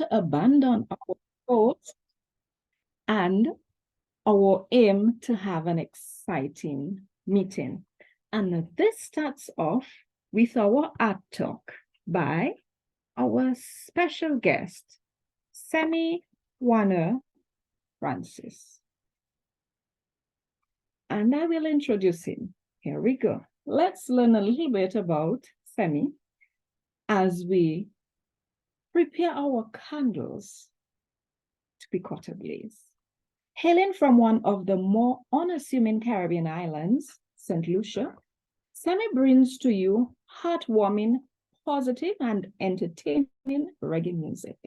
abandon our goals and our aim to have an exciting meeting. And this starts off with our art talk by our special guest, Semi Warner Francis. And I will introduce him. Here we go. Let's learn a little bit about Semi as we prepare our candles to be caught ablaze. Hailing from one of the more unassuming Caribbean islands, St. Lucia, Semi brings to you heartwarming, positive, and entertaining reggae music.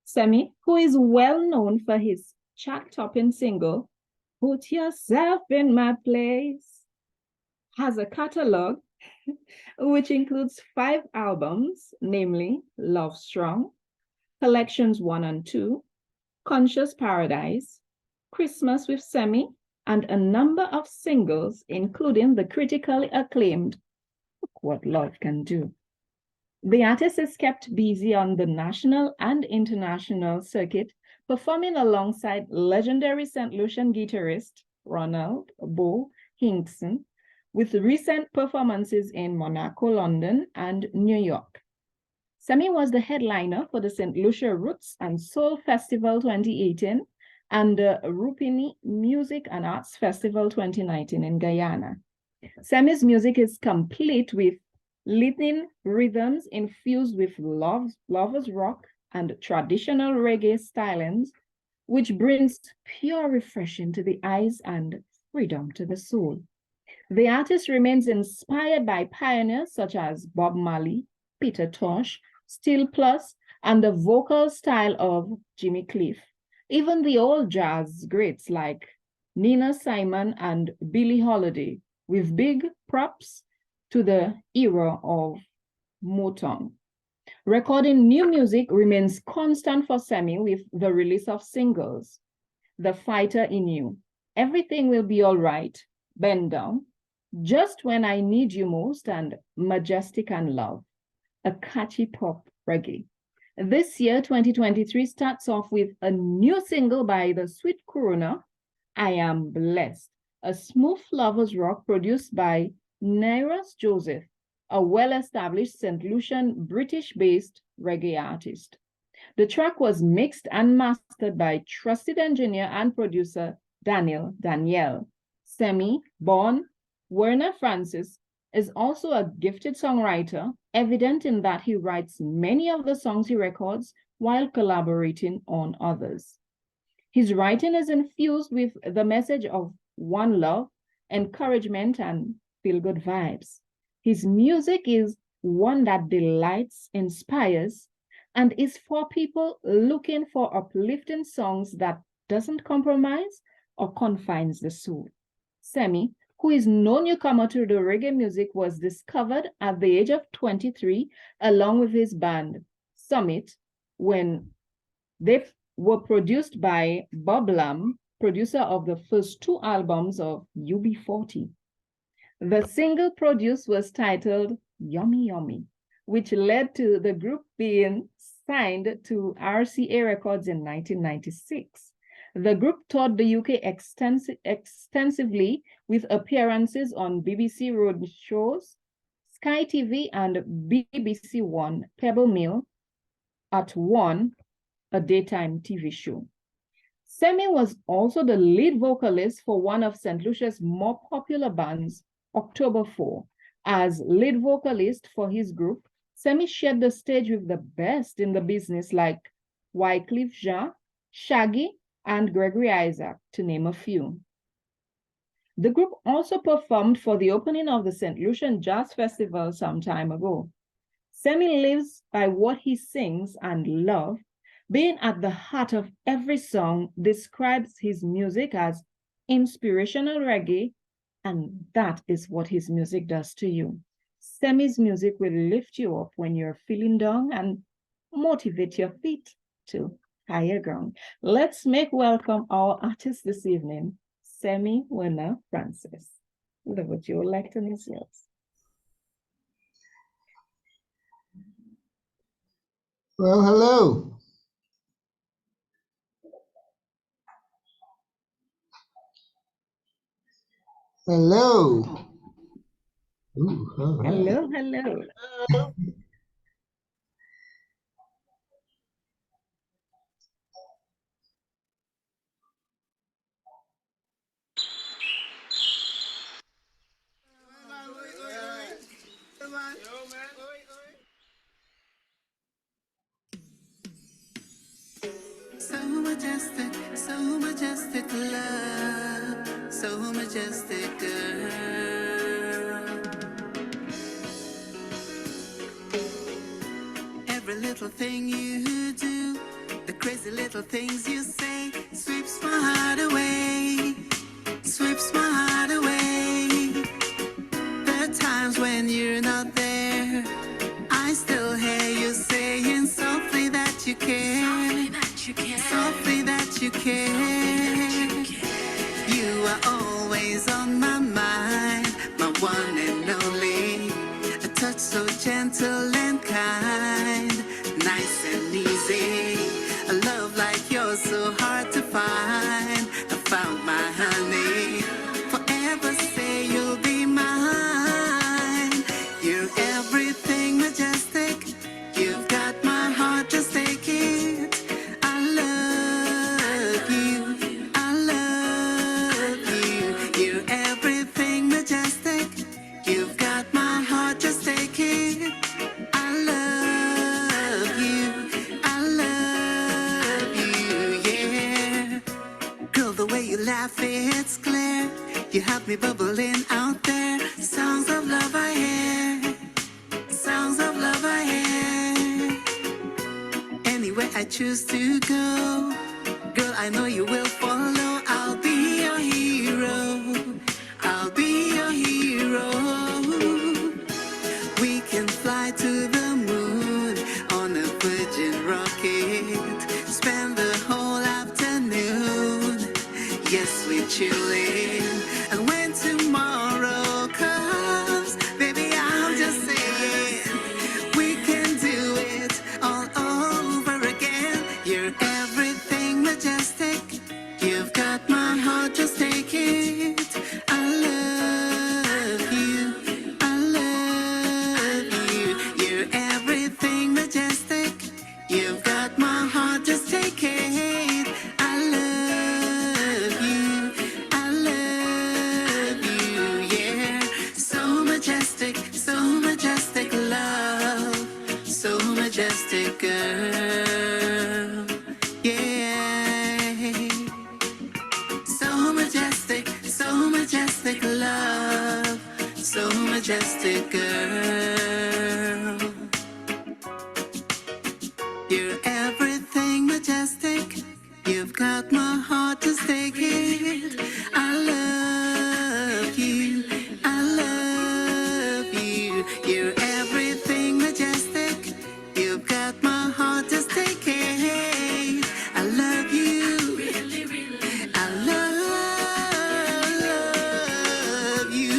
Semi, who is well known for his chart-topping single, Put Yourself in My Place, has a catalog which includes 5 albums, namely Love Strong, Collections 1 and 2, Conscious Paradise, Christmas with Semi, and a number of singles, including the critically acclaimed Look What Love Can Do. The artist is kept busy on the national and international circuit, performing alongside legendary St. Lucian guitarist Ronald Bo Hinkson, with recent performances in Monaco, London, and New York. Semi was the headliner for the St. Lucia Roots and Soul Festival 2018 and the Rupini Music and Arts Festival 2019 in Guyana. Semi's music is complete with Latin rhythms infused with lovers rock and traditional reggae stylings, which brings pure refreshing to the eyes and freedom to the soul. The artist remains inspired by pioneers such as Bob Marley, Peter Tosh, Steel Plus, and the vocal style of Jimmy Cliff. Even the old jazz greats like Nina Simon and Billie Holiday, with big props to the era of Motown. Recording new music remains constant for Semi with the release of singles, The Fighter in You, Everything Will Be All Right, Bend Down, Just When I Need You Most, and Majestic and Love, a catchy pop reggae. This year, 2023, starts off with a new single by the Sweet Corona, I Am Blessed, a smooth lovers rock produced by Nairos Joseph, a well-established St. Lucian British-based reggae artist. The track was mixed and mastered by trusted engineer and producer Danielle. Semi, born Werner Francis, is also a gifted songwriter, evident in that he writes many of the songs he records while collaborating on others. His writing is infused with the message of one love, encouragement, and feel-good vibes. His music is one that delights, inspires, and is for people looking for uplifting songs that doesn't compromise or confines the soul. Semi, who is no newcomer to the reggae music, was discovered at the age of 23 along with his band Summit when they were produced by Bob Lamb, producer of the first 2 albums of UB40. The single produced was titled Yummy Yummy, which led to the group being signed to RCA Records in 1996. The group toured the UK extensively with appearances on BBC road shows, Sky TV, and BBC One, Pebble Mill at One, a daytime TV show. Semi was also the lead vocalist for one of St. Lucia's more popular bands, October 4. As lead vocalist for his group, Semi shared the stage with the best in the business like Wycliffe Jean, Shaggy, and Gregory Isaac, to name a few. The group also performed for the opening of the St. Lucian Jazz Festival some time ago. Semi lives by what he sings, and love, being at the heart of every song, describes his music as inspirational reggae, and that is what his music does to you. Semi's music will lift you up when you're feeling down and motivate your feet to higher ground. Let's make welcome our artist this evening, Semi Werner Francis. Would you like to miss yours? Well, hello. Hello. Ooh, all right. Hello, hello. So majestic love, so majestic girl. Every little thing you do, the crazy little things you say, sweeps my heart away, sweeps my heart away. There are times when you're not there, I still hear you saying softly that you care, softly that you care. You are always on my mind, my one and only. A touch so gentle and kind, nice and easy. A love like yours so hard to find. I found my honey, forever say you'll be mine. You're everything majestic, you've got my heart, just take it. I love you, I love you. You're everything majestic, you've got my heart, just take it. I love you, I love you, yeah. Girl, the way you laugh, it's clear. You have me bubbling out there. Songs of love I hear, songs of love I hear. Anywhere I choose to go, girl, I know you will follow. I'll be your hero, I'll be your hero. We can fly to the moon on a Virgin rocket, spend the whole afternoon. Yes, we're chilling. And when tomorrow comes, baby, I'm just saying we can do it all over again. You're everything majestic, you've got my heart, just take it. I love you, I love you. You're everything majestic, you've got my heart, just take it. I love you, I love you, yeah. So majestic love, so majestic girl, yeah. So majestic love, so majestic girl. You're everything majestic, you've got my heart, just take it. I love you, I love you. You're everything majestic, you've got my heart, just take it. I love you, I love you.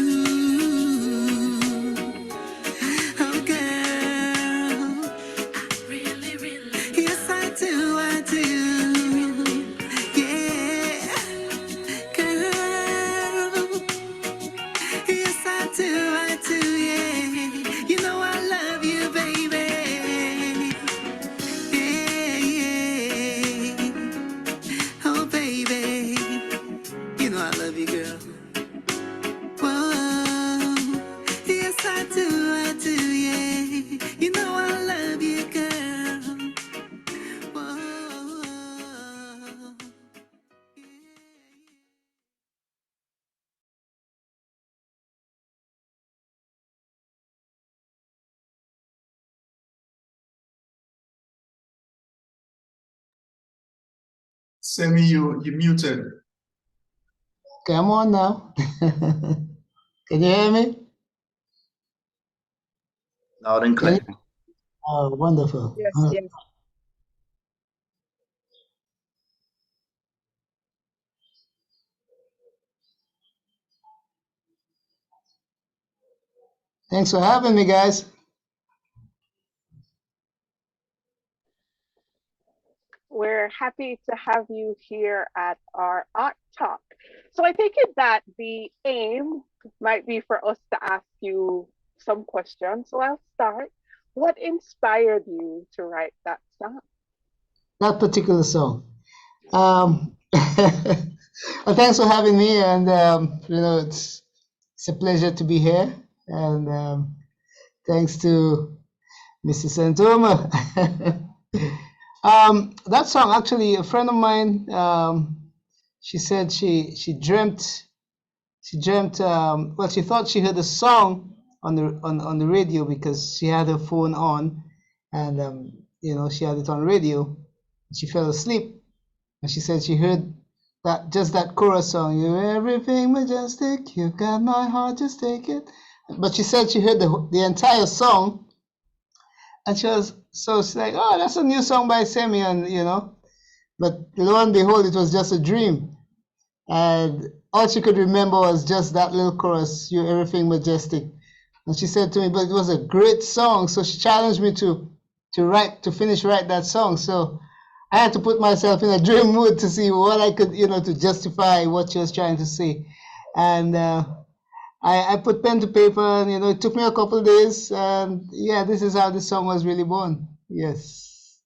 Oh girl, yes I do, I do. Yeah, girl, yes I do, yeah. You know I love you, baby. Yeah, yeah. Oh baby, you know I love you, girl. Whoa, yes I do, yeah. You know I love you, girl. Whoa, yeah. Sammy, you muted. Come on now. Can you hear me? Loud and Can you? clear. Oh, wonderful. Yes, yes. Thanks for having me, guys. We're happy to have you here at our Art Talk. So I take it that the aim might be for us to ask you some questions. So I'll start. What inspired you to write that song? That particular song. Well, thanks for having me, and it's a pleasure to be here. And thanks to Mr. Santoma. That song, actually, a friend of mine, she said she dreamt. She thought she heard a song on the radio because she had her phone on, and she had it on radio. She fell asleep, and she said she heard that chorus song. You're everything majestic. You got my heart, just take it. But she said she heard the entire song, and she's like, oh, that's a new song by Semi, and but lo and behold, it was just a dream, and all she could remember was just that little chorus, "You're everything majestic." And she said to me, but it was a great song, so she challenged me to finish write that song. So I had to put myself in a dream mood to see what I could, to justify what she was trying to say. And I put pen to paper, and it took me a couple of days, and yeah, this is how this song was really born. Yes.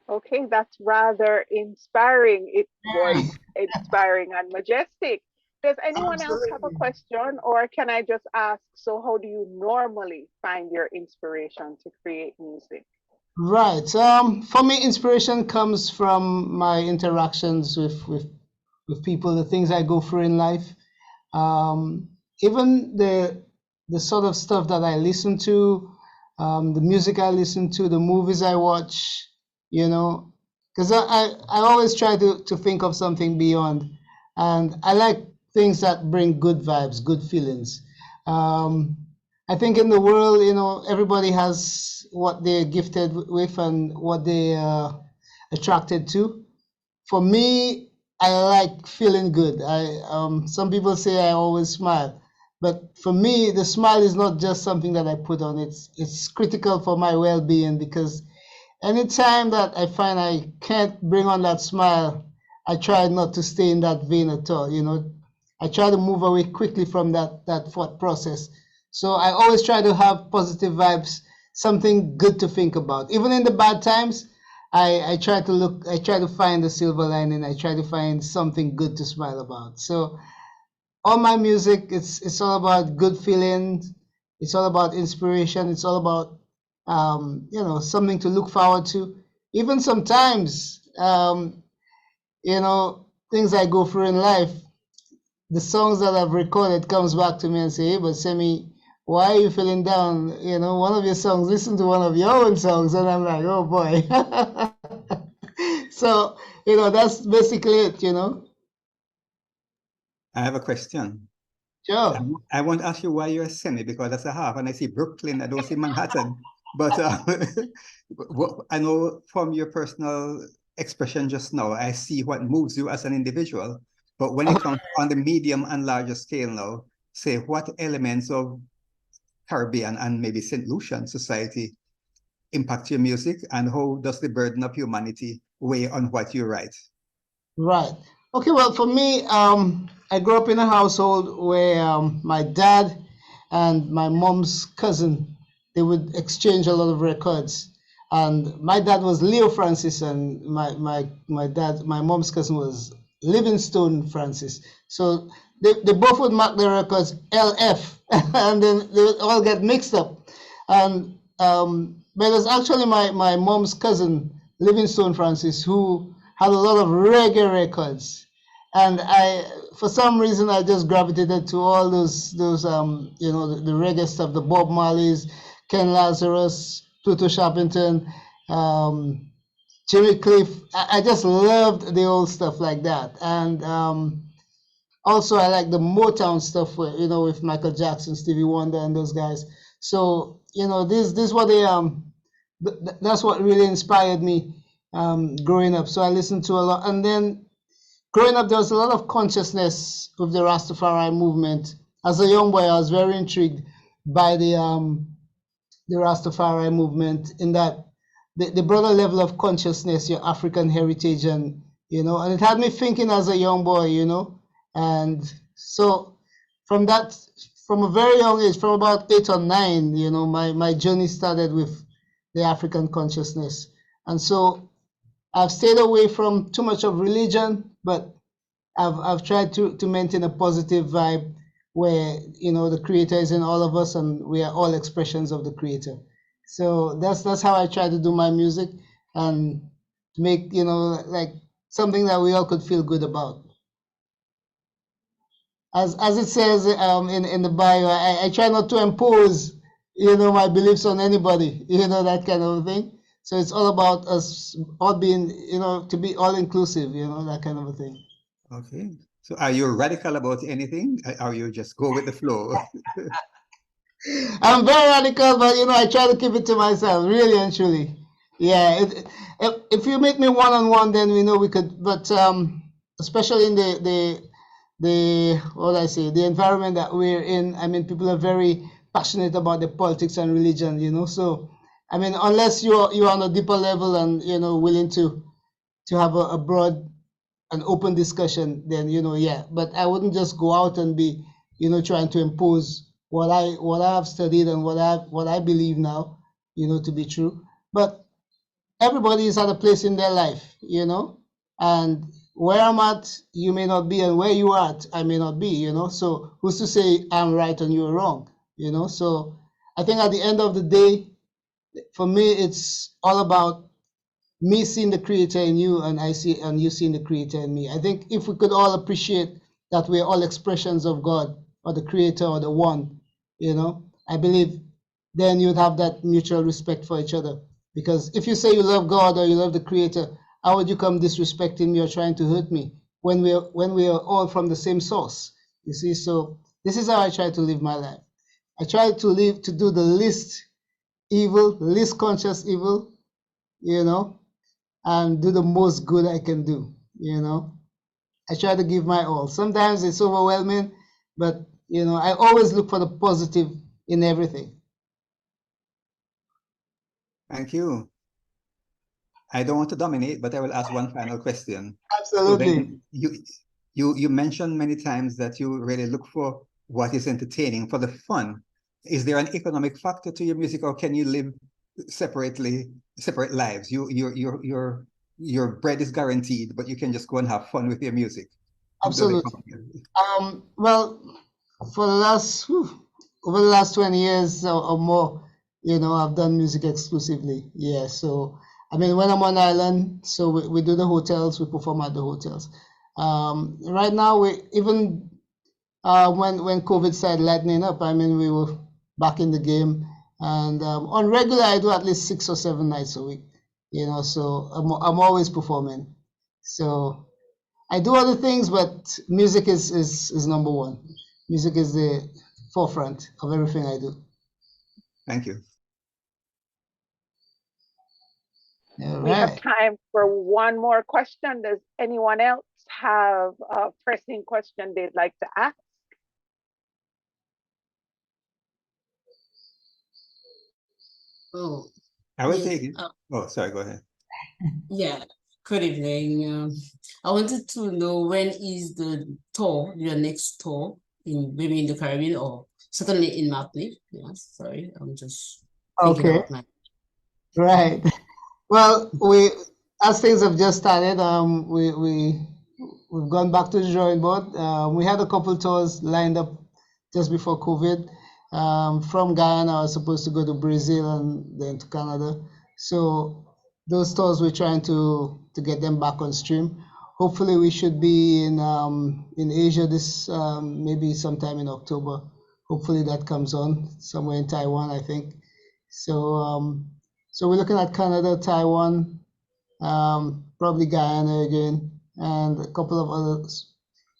Okay, that's rather inspiring. It was inspiring and majestic. Does anyone else have a question, or can I just ask, so how do you normally find your inspiration to create music? Right. For me, inspiration comes from my interactions with people, the things I go through in life. Even the sort of stuff that I listen to, the music I listen to, the movies I watch, because I always try to think of something beyond, and I like things that bring good vibes, good feelings. I think in the world, everybody has what they're gifted with and what they are attracted to. For me, I like feeling good. Some people say I always smile, but for me, the smile is not just something that I put on. It's critical for my well-being, because anytime that I find I can't bring on that smile, I try not to stay in that vein at all. I try to move away quickly from that thought process. So I always try to have positive vibes, something good to think about. Even in the bad times, I try to find the silver lining. I try to find something good to smile about. So all my music, it's all about good feelings. It's all about inspiration. It's all about something to look forward to. Even sometimes, things I go through in life, the songs that I've recorded comes back to me and say, hey, but Semi, why are you feeling down? One of your songs, listen to one of your own songs. And I'm like, oh boy. So, that's basically it, I have a question. Sure. I won't ask you why you're a Semi, because that's a half, and I see Brooklyn, I don't see Manhattan. But I know from your personal expression just now, I see what moves you as an individual. But when it comes on the medium and larger scale now, say what elements of Caribbean and maybe St. Lucian society impact your music, and how does the burden of humanity weigh on what you write? Right. Okay, well, for me, I grew up in a household where my dad and my mom's cousin, they would exchange a lot of records. And my dad was Leo Francis, and my mom's cousin was Livingstone Francis. So they both would mark their records LF, and then they would all get mixed up. And but it was actually my mom's cousin, Livingstone Francis, who had a lot of reggae records. And for some reason, I just gravitated to all those the reggae stuff, the Bob Marleys, Ken Lazarus, Pluto Sharpington, Jimmy Cliff. I just loved the old stuff like that. And also, I like the Motown stuff, with Michael Jackson, Stevie Wonder, and those guys. So, this what that's what really inspired me growing up. So I listened to a lot. And then growing up, there was a lot of consciousness with the Rastafari movement. As a young boy, I was very intrigued by the Rastafari movement, in that they brought a level of consciousness, your African heritage, and you know, and it had me thinking as a young boy, you know. And so from a very young age, from about 8 or 9, you know, my journey started with the African consciousness. And so I've stayed away from too much of religion, but I've tried to maintain a positive vibe where, you know, the creator is in all of us and we are all expressions of the creator. So that's how I try to do my music and to make, you know, like something that we all could feel good about. As it says in the bio, I try not to impose, you know, my beliefs on anybody, you know, that kind of thing. So it's all about us all being, you know, to be all inclusive, you know, that kind of a thing. Okay. So are you radical about anything? Or you just go with the flow? I'm very radical, but you know, I try to keep it to myself, really and truly. Yeah, if you meet me one-on-one, then we know we could. But especially in the what I say, the environment that we're in, I mean, people are very passionate about the politics and religion, you know. So, I mean, unless you're on a deeper level and, you know, willing to have a broad and open discussion, then, you know, yeah. But I wouldn't just go out and be, you know, trying to impose what I have studied and what I believe now, you know, to be true. But everybody is at a place in their life, you know, and where I'm at, you may not be, and where you are at, I may not be, you know. So who's to say I'm right and you're wrong, you know? So I think at the end of the day, for me, it's all about me seeing the creator in you and you seeing the creator in me. I think if we could all appreciate that we're all expressions of God or the creator or the one, you know, I believe then you'd have that mutual respect for each other. Because if you say you love God or you love the creator, how would you come disrespecting me or trying to hurt me when we are all from the same source? You see, so this is how I try to live my life. I try to do the least evil, least conscious evil, you know, and do the most good I can do, you know. I try to give my all. Sometimes it's overwhelming, but, you know, I always look for the positive in everything. Thank you. I don't want to dominate, but I will ask one final question. Absolutely. So you mentioned many times that you really look for what is entertaining, for the fun. Is there an economic factor to your music, or can you live separate lives? Your bread is guaranteed, but you can just go and have fun with your music. Absolutely. Well, for the last over the last 20 years or more, you know, I've done music exclusively. Yeah. So I mean, when I'm on island, so we do the hotels, we perform at the hotels. Right now, we even when COVID started lightening up, I mean, we were back in the game, and on regular, I do at least 6 or 7 nights a week. You know, so I'm always performing. So I do other things, but music is number one. Music is the forefront of everything I do. Thank you. All We have right. time for one more question. Does anyone else have a pressing question they'd like to ask? Oh, I will yes. take it. Oh, sorry, go ahead. Yeah. Good evening. I wanted to know, when is the tour, your next tour, maybe in the Caribbean or certainly in Martinique? Yes, sorry, I'm just thinking Okay. about my. Right. Well, as things have just started, we've gone back to the drawing board. We had a couple tours lined up just before COVID. From Guyana, I was supposed to go to Brazil and then to Canada. So those tours, we're trying to get them back on stream. Hopefully, we should be in Asia this maybe sometime in October. Hopefully, that comes on somewhere in Taiwan, I think. So so we're looking at Canada, Taiwan, probably Guyana again, and a couple of others,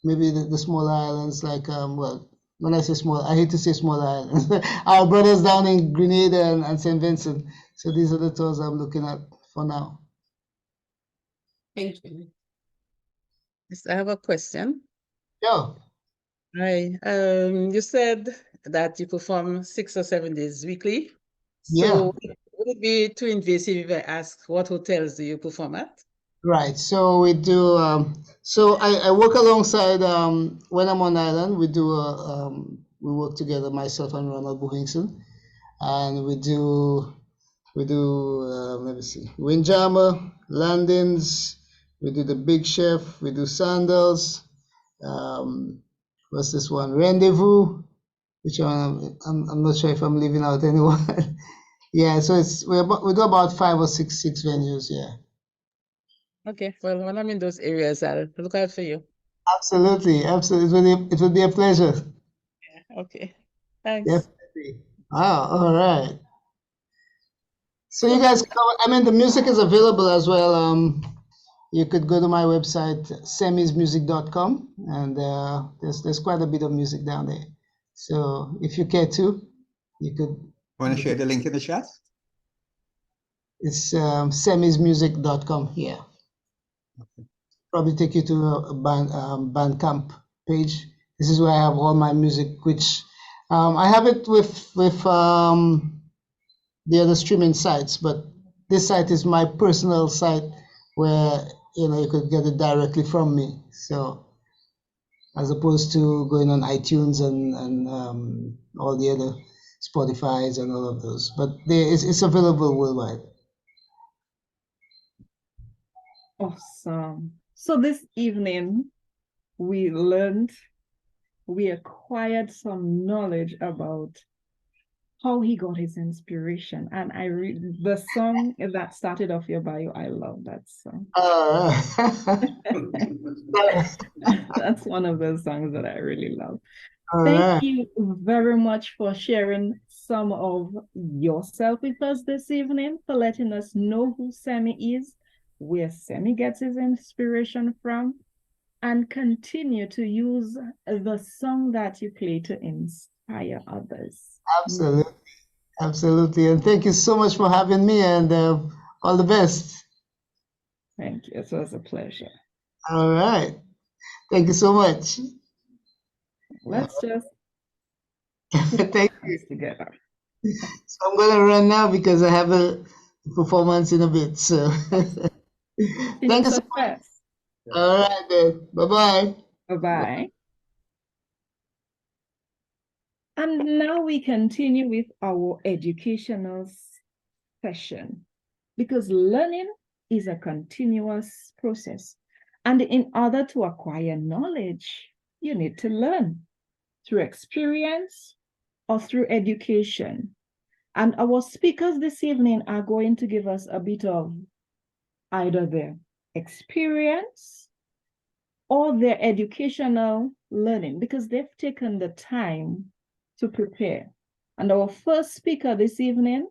maybe the smaller islands like, well, when I say small, I hate to say smaller islands. Our brothers down in Grenada and St. Vincent. So these are the tours I'm looking at for now. Thank you. Yes, I have a question. Yeah. Hi. You said that you perform 6 or 7 days weekly. Yeah. So would it be too invasive if I ask what hotels do you perform at? Right. So we do. So I work alongside. When I'm on island, we do. We work together, myself and Ronald Buhingson, and we do. Let me see. Windjammer, Landings. We do the Big Chef. We do Sandals. What's this one? Rendezvous. Which one? I'm not sure if I'm leaving out anyone. Yeah. So we do about 5 or 6 venues. Yeah. Okay, well, when I'm in those areas, I'll look out for you. Absolutely, absolutely. It would be a pleasure. Okay, thanks. Definitely. Wow, all right. So you guys, I mean, the music is available as well. You could go to my website, semismusic.com, and there's quite a bit of music down there. So if you care to, you could. Want to share the link in the chat? It's semismusic.com. Yeah. Probably take you to a Bandcamp page. This is where I have all my music, which I have it with the other streaming sites, but this site is my personal site where you could get it directly from me. So as opposed to going on iTunes and all the other Spotify's and all of those, but it's available worldwide. Awesome. So this evening, we acquired some knowledge about how he got his inspiration. And the song that started off your bio, I love that song. That's one of those songs that I really love. Thank you very much for sharing some of yourself with us this evening, for letting us know who Semi is, where Semi gets his inspiration from, and continue to use the song that you play to inspire others. Absolutely. Absolutely. And thank you so much for having me, and all the best. Thank you. It was a pleasure. All right. Thank you so much. Let's just thank you together. So I'm going to run now because I have a performance in a bit. So thank you so much. All right, then. Bye-bye. Bye-bye. And now we continue with our educational session, because learning is a continuous process. And in order to acquire knowledge, you need to learn through experience or through education. And our speakers this evening are going to give us a bit of either their experience or their educational learning, because they've taken the time to prepare. And our first speaker this evening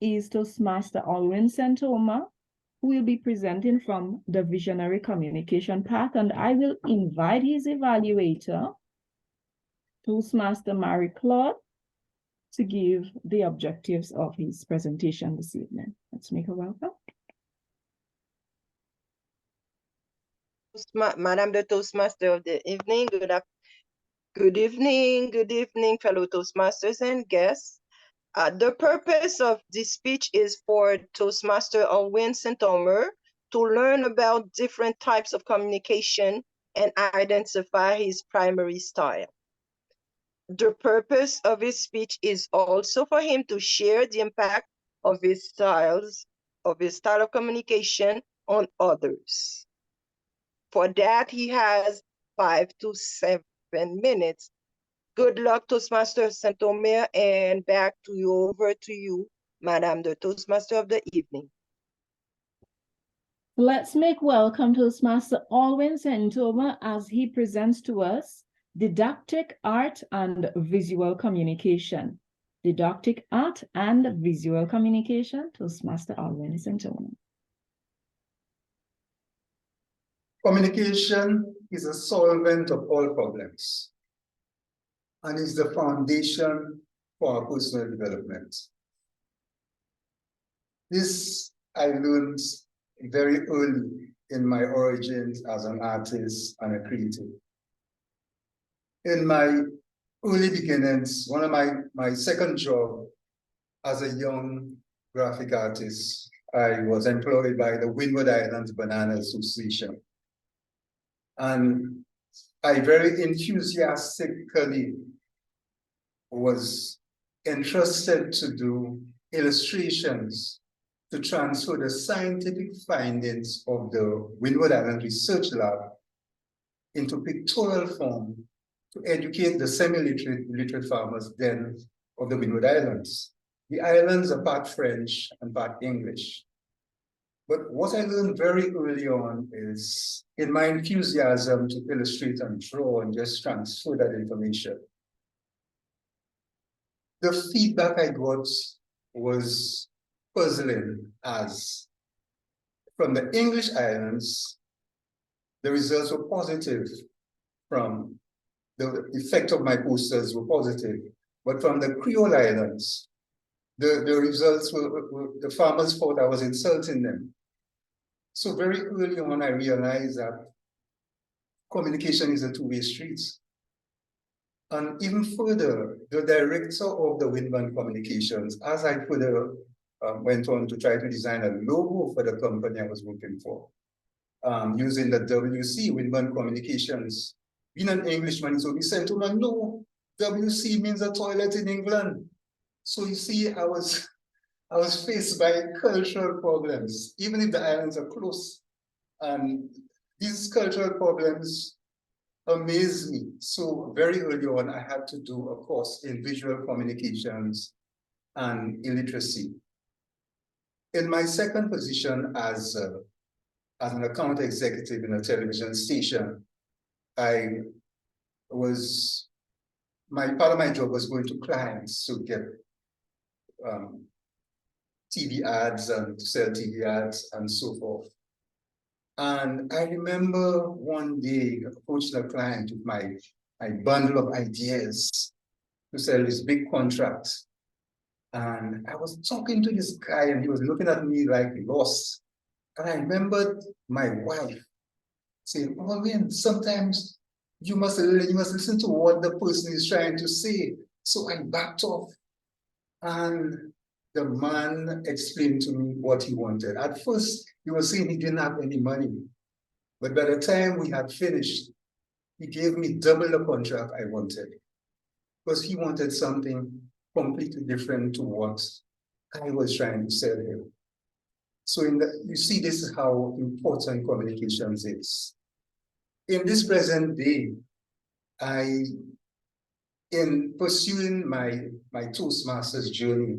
is Toastmaster Alwyn Santoma, who will be presenting from the Visionary Communication Path, and I will invite his evaluator, Toastmaster Marie Claude, to give the objectives of his presentation this evening. Let's make a welcome. Madam the Toastmaster of the evening, good evening, fellow Toastmasters and guests. The purpose of this speech is for Toastmaster Alwyn Santoma to learn about different types of communication and identify his primary style. The purpose of his speech is also for him to share the impact of his style of communication on others. For that, he has 5 to 7 minutes. Good luck, Toastmaster Santoma, and back to you, over to you, Madam the Toastmaster of the evening. Let's make welcome Toastmaster Alwyn Santoma as he presents to us Didactic Art and Visual Communication. Didactic Art and Visual Communication, Toastmaster Alwyn Santoma. Communication is a solvent of all problems and is the foundation for our personal development. This I learned very early in my origins as an artist and a creative. In my early beginnings, one of my second job as a young graphic artist I was employed by the Windward Islands Banana Association. And I very enthusiastically was entrusted to do illustrations to transfer the scientific findings of the Windward Island Research Lab into pictorial form to educate the semi-literate farmers then of the Windward Islands. The islands are part French and part English. But what I learned very early on is in my enthusiasm to illustrate and draw and just transfer that information, the feedback I got was puzzling, as from the English islands, the results were positive. From the effect of my posters were positive, but from the Creole islands, the results were the farmers thought I was insulting them. So very early on, I realized that communication is a two-way street. And even further, the director of the Windband Communications, as I further went on to try to design a logo for the company I was working for, using the WC, Windband Communications. Being an Englishman, so he said to me, no, WC means a toilet in England. So you see, I was faced by cultural problems, even if the islands are close. And these cultural problems amazed me. So very early on, I had to do a course in visual communications and illiteracy. In my second position as an account executive in a television station, part of my job was going to clients to get TV ads and to sell TV ads and so forth. And I remember one day approaching a client with my bundle of ideas to sell this big contract. And I was talking to this guy and he was looking at me like lost. And I remembered my wife saying, oh, man, sometimes you must listen to what the person is trying to say. So I backed off. And the man explained to me what he wanted. At first, he was saying he didn't have any money. But by the time we had finished, he gave me double the contract I wanted, because he wanted something completely different to what I was trying to sell him. So you see, this is how important communications is. In this present day, in pursuing my Toastmasters journey,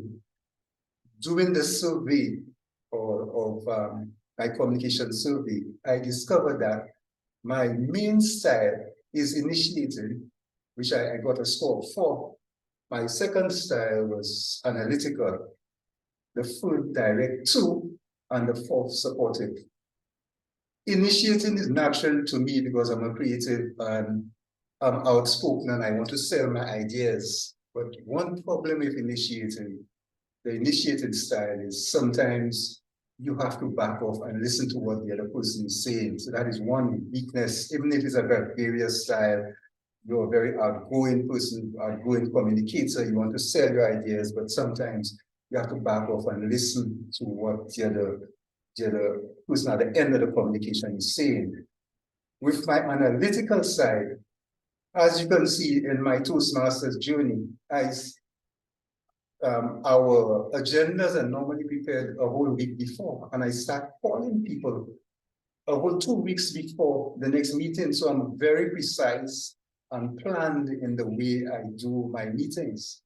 doing the survey of my communication survey, I discovered that my main style is initiating, which I got a score of 4. My second style was analytical, the third direct 2, and the fourth supportive. Initiating is natural to me because I'm a creative and I'm outspoken and I want to sell my ideas. But one problem with initiating, the initiated style, is sometimes you have to back off and listen to what the other person is saying. So that is one weakness. Even if it's a gregarious style, you're a very outgoing person, outgoing communicator, you want to sell your ideas, but sometimes you have to back off and listen to what the other person at the end of the communication is saying. With my analytical side, as you can see in my Toastmasters journey, our agendas are normally prepared a whole week before, and I start calling people a whole 2 weeks before the next meeting. So I'm very precise and planned in the way I do my meetings.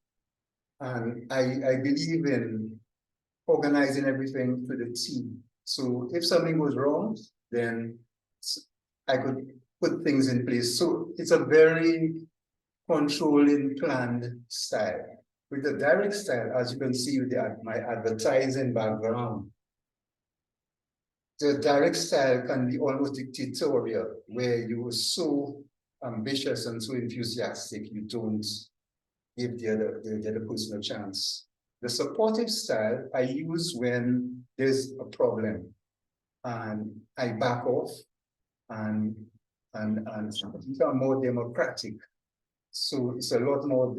And I believe in organizing everything to the T. So if something goes wrong, then I could put things in place. So it's a very controlling, planned style. With the direct style, as you can see with my advertising background, the direct style can be almost dictatorial, where you are so ambitious and so enthusiastic, you don't give the other person a chance. The supportive style I use when there's a problem, and I back off and become more democratic. So it's a lot more,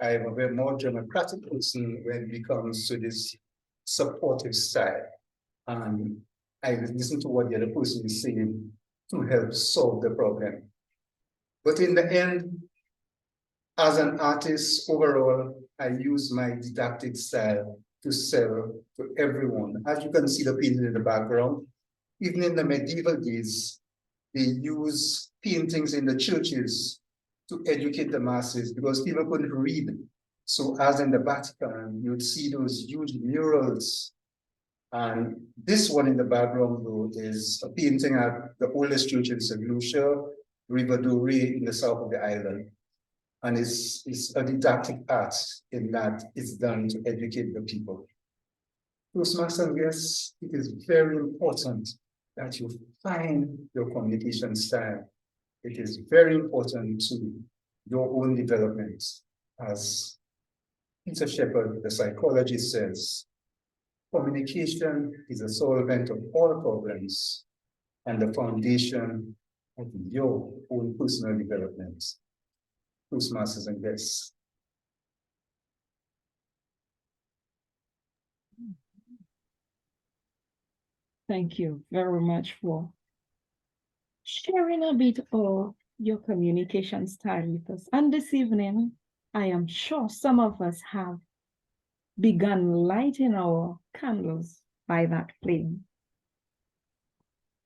I am a very more democratic person when it comes to this supportive style. and I listen to what the other person is saying to help solve the problem. But in the end, as an artist overall, I use my didactic style to sell to everyone. As you can see the painting in the background, even in the medieval days, they use paintings in the churches to educate the masses because people couldn't read. So as in the Vatican, you'd see those huge murals. And this one in the background, though, is a painting at the oldest church in St. Lucia, Rivadure, in the south of the island. And it's a didactic art in that it's done to educate the people. Toastmasters, yes, it is very important that you find your communication style. It is very important to your own development. As Peter Shepard, the psychologist, says, communication is a solvent of all problems and the foundation of your own personal development. Toastmasters and guests. Thank you very much for sharing a bit of your communication style with us. And this evening, I am sure some of us have begun lighting our candles by that flame.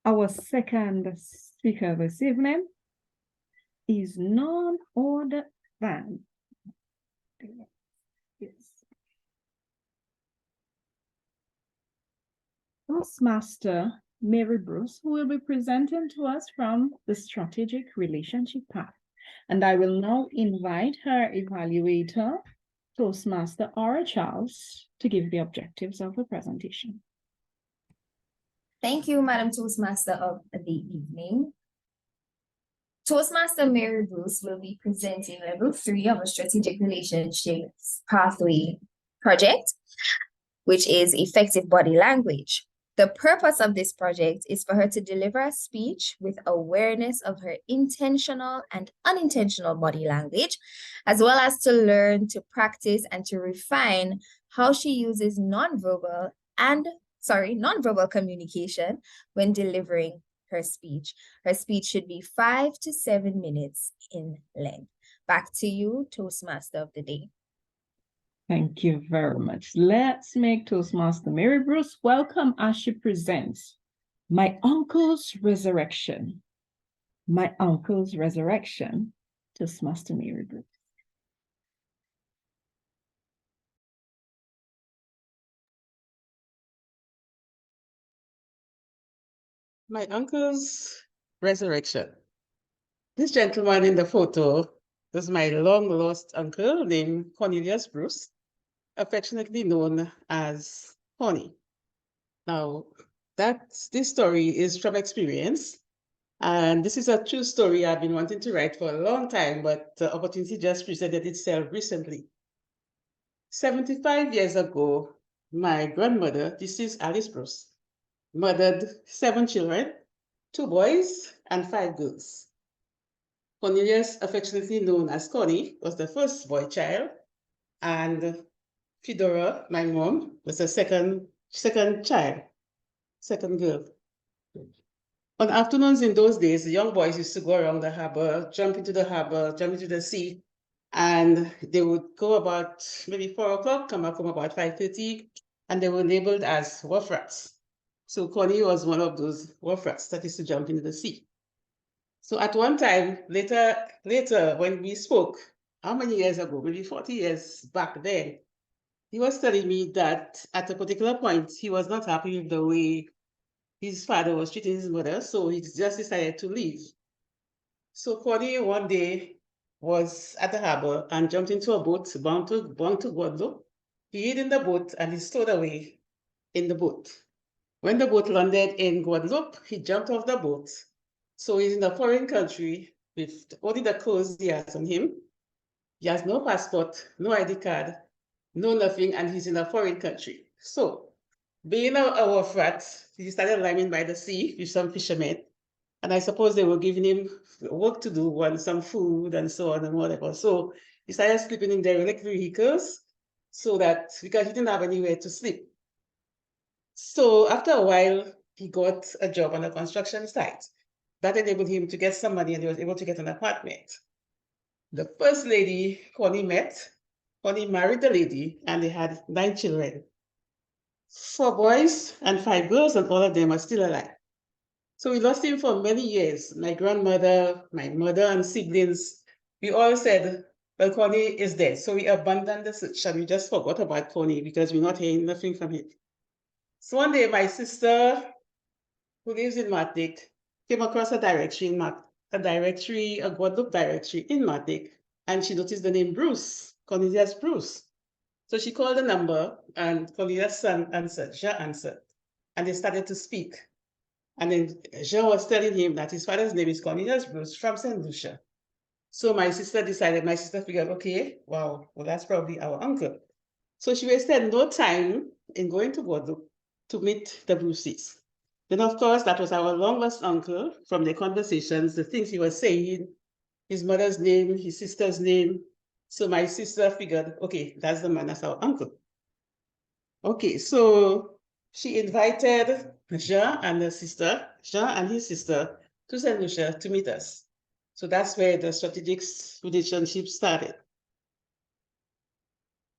Our second speaker this evening is none other than Toastmaster Mary Bruce, who will be presenting to us from the Strategic Relationship Path. And I will now invite her evaluator, Toastmaster Aura Charles, to give the objectives of the presentation. Thank you, Madam Toastmaster of the evening. Toastmaster Mary Bruce will be presenting level 3 of a Strategic Relationships Pathway project, which is effective body language. The purpose of this project is for her to deliver a speech with awareness of her intentional and unintentional body language, as well as to learn to practice and to refine how she uses nonverbal communication when delivering her speech. Her speech should be 5 to 7 minutes in length. Back to you, Toastmaster of the day. Thank you very much. Let's make Toastmaster Mary Bruce welcome as she presents My Uncle's Resurrection. My Uncle's Resurrection, Toastmaster Mary Bruce. My Uncle's Resurrection. This gentleman in the photo is my long-lost uncle named Cornelius Bruce, affectionately known as Connie. Now, this story is from experience, and this is a true story I've been wanting to write for a long time, but the opportunity just presented itself recently. 75 years ago, my grandmother, deceased Alice Bruce, mothered 7 children, 2 boys and 5 girls. Cornelius, affectionately known as Connie, was the first boy child, and Fedora, my mom, was the second child, second girl. On afternoons in those days, the young boys used to go around the harbor, jump into the sea, and they would go about maybe 4 o'clock, come back from about 5:30, and they were labeled as wharf rats. So Connie was one of those wharf rats that used to jump into the sea. So at one time, later when we spoke, how many years ago, maybe 40 years back then, he was telling me that at a particular point, he was not happy with the way his father was treating his mother, so he just decided to leave. So Connie one day was at the harbor and jumped into a boat bound to Guadeloupe. He hid in the boat and he stowed away in the boat. When the boat landed in Guadeloupe, he jumped off the boat. So he's in a foreign country with only the clothes he has on him. He has no passport, no ID card, no nothing, and he's in a foreign country. So being a wharf rat, he started lining by the sea with some fishermen. And I suppose they were giving him work to do and some food and so on and whatever. So he started sleeping in derelict vehicles so that, because he didn't have anywhere to sleep. So after a while, he got a job on a construction site. That enabled him to get some money, and he was able to get an apartment. The first lady Connie met, Connie married the lady, and they had 9 children. 4 boys and 5 girls, and all of them are still alive. So we lost him for many years. My grandmother, my mother, and siblings, we all said, well, Connie is dead. So we abandoned the search and we just forgot about Connie because we're not hearing nothing from him. So one day, my sister, who lives in Martinique, came across a directory a Guadeloupe directory in Martinique, and she noticed the name Bruce, Cornelius Bruce. So she called the number, and Cornelius' son answered, Jean answered, and they started to speak. And then Jean was telling him that his father's name is Cornelius Bruce from St. Lucia. So my sister figured, okay, well, that's probably our uncle. So she wasted no time in going to Guadeloupe to meet the Bruces. Then, of course, that was our long-lost uncle. From the conversations, the things he was saying, his mother's name, his sister's name. So my sister figured, okay, that's the man, that's our uncle. Okay, so she invited Jean and his sister to St. Lucia to meet us. So that's where the strategic relationship started.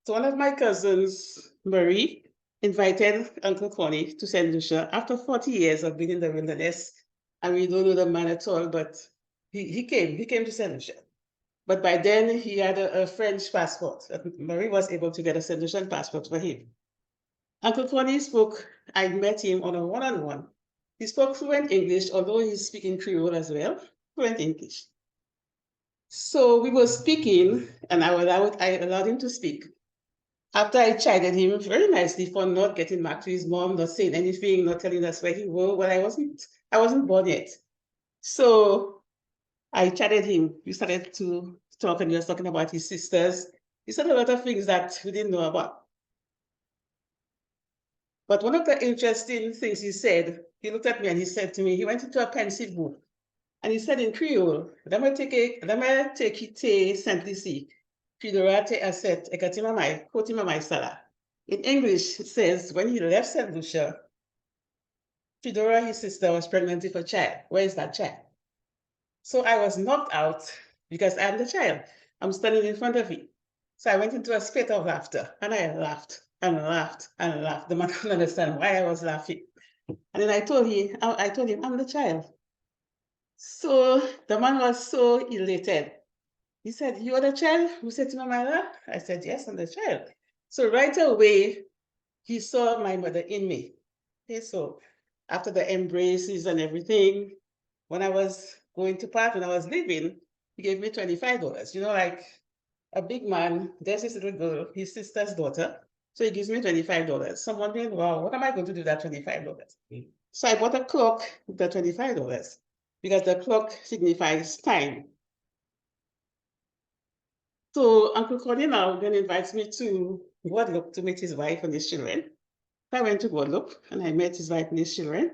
So one of my cousins, Marie, invited Uncle Connie to St. Lucia after 40 years of being in the wilderness. And we don't know the man at all, but he came to St. Lucia. But by then he had a French passport. Marie was able to get a St. Lucian passport for him. Uncle Connie I met him on a one-on-one. He spoke fluent English, although he's speaking Creole as well, fluent English. So we were speaking, and I allowed him to speak. After I chided him very nicely for not getting back to his mom, not saying anything, not telling us where he was, well, I wasn't born yet. So I chided him. We started to talk, and he was talking about his sisters. He said a lot of things that we didn't know about. But one of the interesting things he said, he looked at me and he said to me, he went into a pensive mood. And he said in Creole, "Dama take it simply. Fidora te aset ekatima mai kotima mai sala." In English, it says when he left St. Lucia, Fidora, his sister, was pregnant with a child. Where is that child? So I was knocked out because I'm the child. I'm standing in front of him. So I went into a spit of laughter, and I laughed and laughed and laughed. The man couldn't understand why I was laughing. And then I told him, I'm the child. So the man was so elated. He said, "You are the child who said to my mother?" I said, "Yes, I'm the child." So right away, he saw my mother in me. Okay, so after the embraces and everything, when I was going to part, when I was leaving, he gave me $25. You know, like a big man, there's this little girl, his sister's daughter. So he gives me $25. So I'm wondering, wow, what am I going to do with that $25? So I bought a clock with the $25 because the clock signifies time. So Uncle Connie now then invites me to Guadeloupe to meet his wife and his children. I went to Guadeloupe and I met his wife and his children.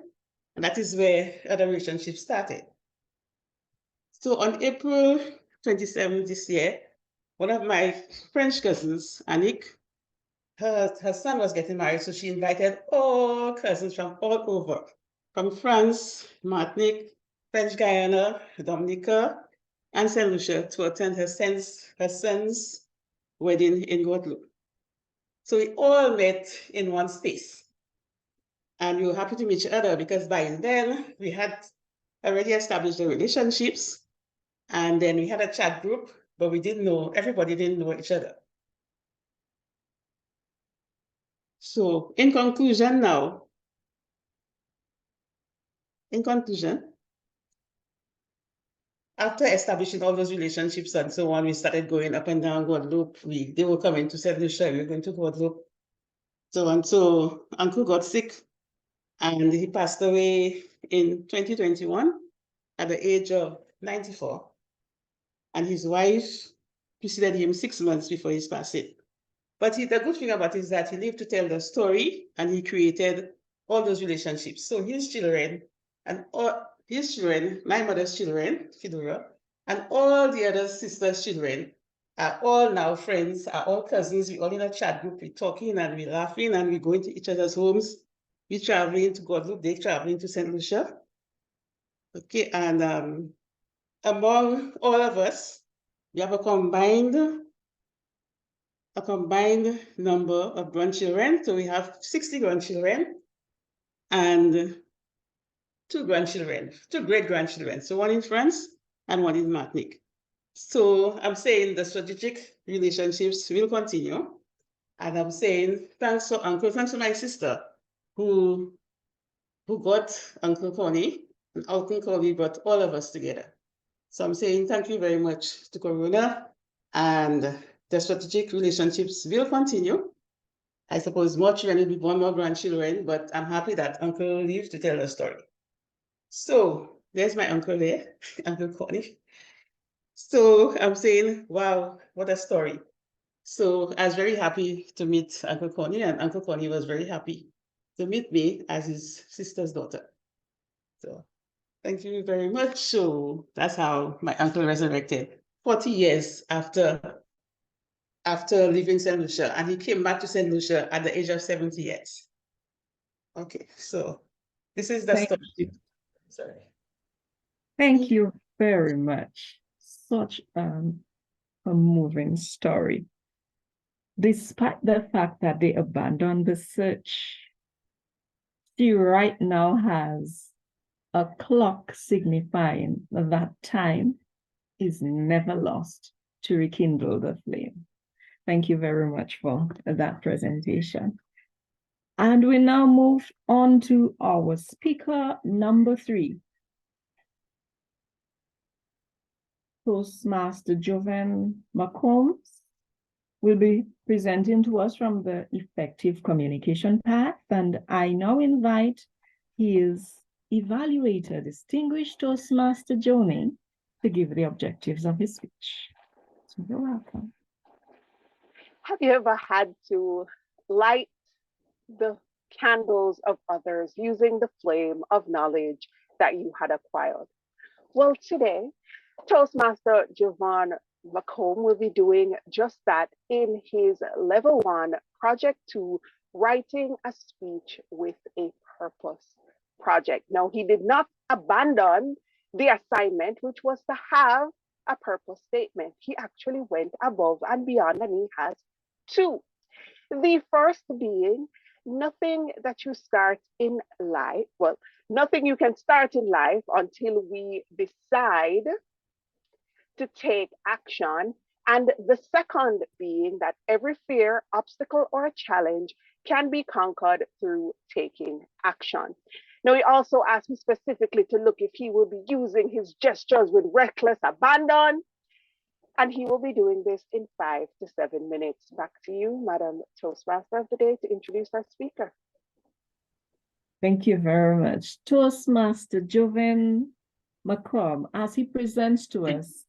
And that is where the relationship started. So on April 27th this year, one of my French cousins, Annick, her son was getting married. So she invited all cousins from all over, from France, Martinique, French Guiana, Dominica, and St. Lucia to attend her son's wedding in Guadeloupe. So we all met in one space. And we were happy to meet each other because by then we had already established the relationships. And then we had a chat group, but everybody didn't know each other. So in conclusion, after establishing all those relationships and so on, we started going up and down Guadeloupe. They were coming to St. Lucia, we were going to Guadeloupe. So Uncle got sick and he passed away in 2021 at the age of 94. And his wife preceded him 6 months before his passing. But the good thing about it is that he lived to tell the story and he created all those relationships. So his children and all his children, my mother's children, Fidora, and all the other sisters' children are all now friends, are all cousins. We're all in a chat group, we're talking and we're laughing and we go into each other's homes. we're traveling to Guadeloupe, they're traveling to St. Lucia. Okay, and among all of us, we have a combined number of grandchildren. So we have 60 grandchildren and 2 great-grandchildren. So 1 in France and 1 in Martinique. So I'm saying the strategic relationships will continue. And I'm saying thanks to Uncle, thanks to my sister who got Uncle Connie, and Uncle Connie brought all of us together. So I'm saying thank you very much to Corona, and the strategic relationships will continue. I suppose more children will be born, more grandchildren, but I'm happy that Uncle lived to tell the story. So there's my uncle there, Uncle Connie. So I'm saying, wow, what a story. So I was very happy to meet Uncle Connie, and Uncle Connie was very happy to meet me as his sister's daughter. So thank you very much. So that's how my uncle resurrected 40 years after leaving St. Lucia, and he came back to St. Lucia at the age of 70 years. Okay, so this is the story. Sorry. Thank you very much. Such a moving story. Despite the fact that they abandoned the search, she right now has a clock signifying that time is never lost to rekindle the flame. Thank you very much for that presentation. And we now move on to our speaker number 3. Toastmaster Joven McCombs will be presenting to us from the Effective Communication Path, and I now invite his evaluator, distinguished Toastmaster Joni, to give the objectives of his speech. So you're welcome. Have you ever had to light the candles of others using the flame of knowledge that you had acquired? Well, today, Toastmaster Jovan McComb will be doing just that in his Level 1, Project 2, Writing a Speech with a Purpose project. Now, he did not abandon the assignment, which was to have a purpose statement. He actually went above and beyond, and he has 2. The first being, nothing that you start in life, well, nothing you can start in life until we decide to take action. And the second being that every fear, obstacle, or challenge can be conquered through taking action. Now, he also asked me specifically to look if he will be using his gestures with reckless abandon. And he will be doing this in 5 to 7 minutes. Back to you, Madam Toastmaster of the Day, to introduce our speaker. Thank you very much. Toastmaster Joven McComb, as he presents to us,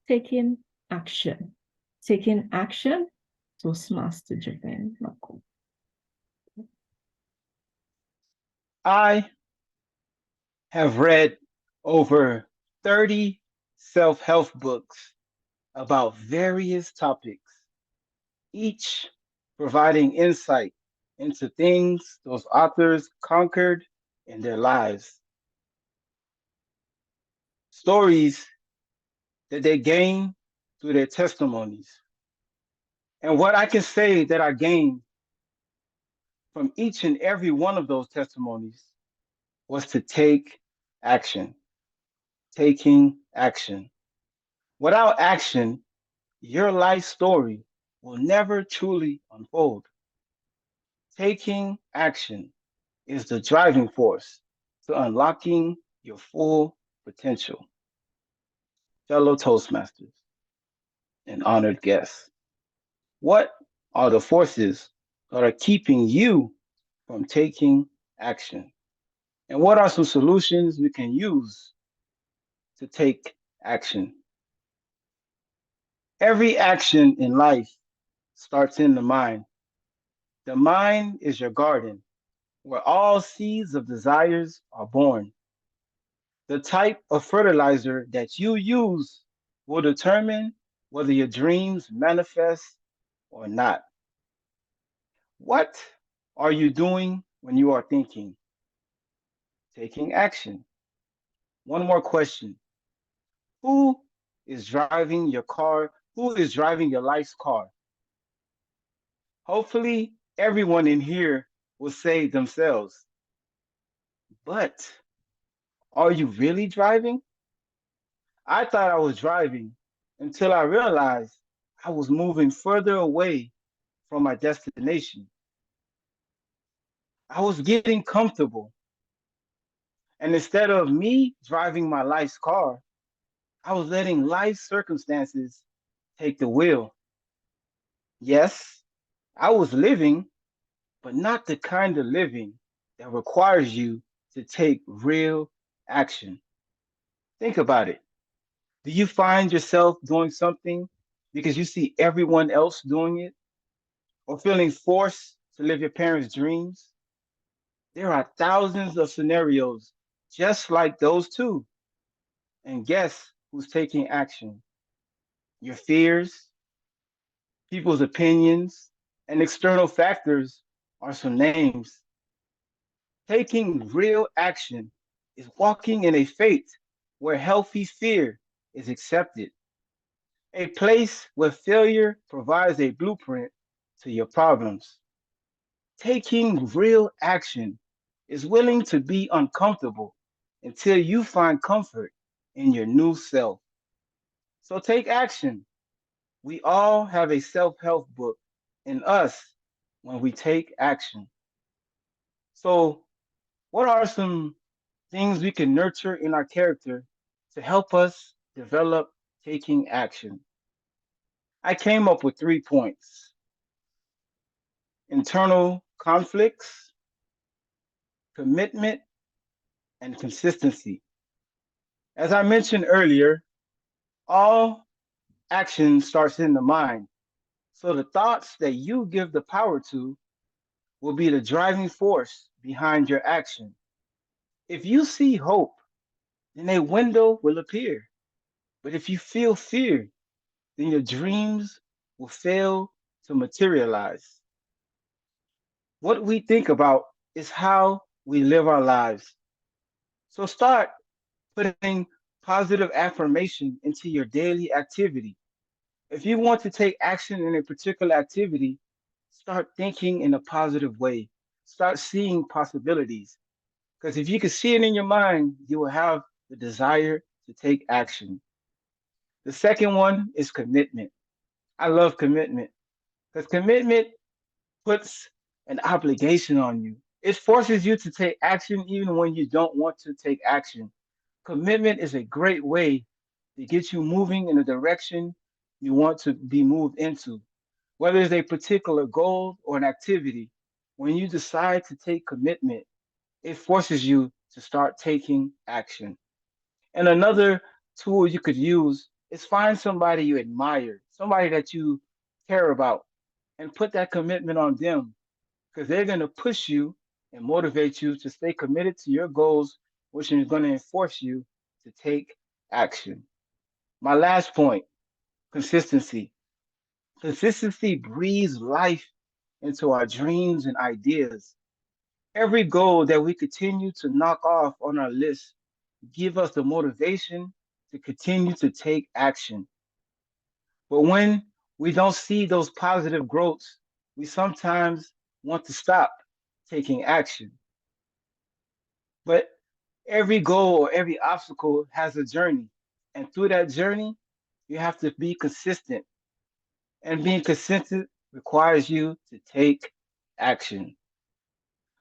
taking action. Taking action, Toastmaster Joven McComb. I have read over 30 self-help books about various topics, each providing insight into things those authors conquered in their lives. Stories that they gained through their testimonies. And what I can say that I gained from each and every one of those testimonies was to take action. Taking action. Without action, your life story will never truly unfold. Taking action is the driving force to unlocking your full potential. Fellow Toastmasters and honored guests, what are the forces that are keeping you from taking action? And what are some solutions we can use to take action? Every action in life starts in the mind. The mind is your garden, where all seeds of desires are born. The type of fertilizer that you use will determine whether your dreams manifest or not. What are you doing when you are thinking, taking action. One more question. Who is driving your car? Who is driving your life's car? Hopefully, everyone in here will say themselves, but are you really driving? I thought I was driving until I realized I was moving further away from my destination. I was getting comfortable. And instead of me driving my life's car, I was letting life circumstances take the wheel. Yes, I was living, but not the kind of living that requires you to take real action. Think about it. Do you find yourself doing something because you see everyone else doing it, or feeling forced to live your parents' dreams? There are thousands of scenarios just like those two. And guess who's taking action? Your fears, people's opinions, and external factors are some names. Taking real action is walking in a faith where healthy fear is accepted, a place where failure provides a blueprint to your problems. Taking real action is willing to be uncomfortable until you find comfort in your new self. So take action. We all have a self-help book in us when we take action. So, what are some things we can nurture in our character to help us develop taking action? I came up with 3 points: internal conflicts, commitment, and consistency. As I mentioned earlier, all action starts in the mind. So the thoughts that you give the power to will be the driving force behind your action. If you see hope, then a window will appear. But if you feel fear, then your dreams will fail to materialize. What we think about is how we live our lives. So start putting positive affirmation into your daily activity. If you want to take action in a particular activity, start thinking in a positive way. Start seeing possibilities. Because if you can see it in your mind, you will have the desire to take action. The second one is commitment. I love commitment because commitment puts an obligation on you. It forces you to take action even when you don't want to take action. Commitment is a great way to get you moving in the direction you want to be moved into. Whether it's a particular goal or an activity, when you decide to take commitment, it forces you to start taking action. And another tool you could use is find somebody you admire, somebody that you care about, and put that commitment on them because they're going to push you and motivate you to stay committed to your goals, which is going to enforce you to take action. My last point, consistency. Consistency breathes life into our dreams and ideas. Every goal that we continue to knock off on our list give us the motivation to continue to take action. But when we don't see those positive growths, we sometimes want to stop taking action. But every goal or every obstacle has a journey. And through that journey, you have to be consistent. And being consistent requires you to take action.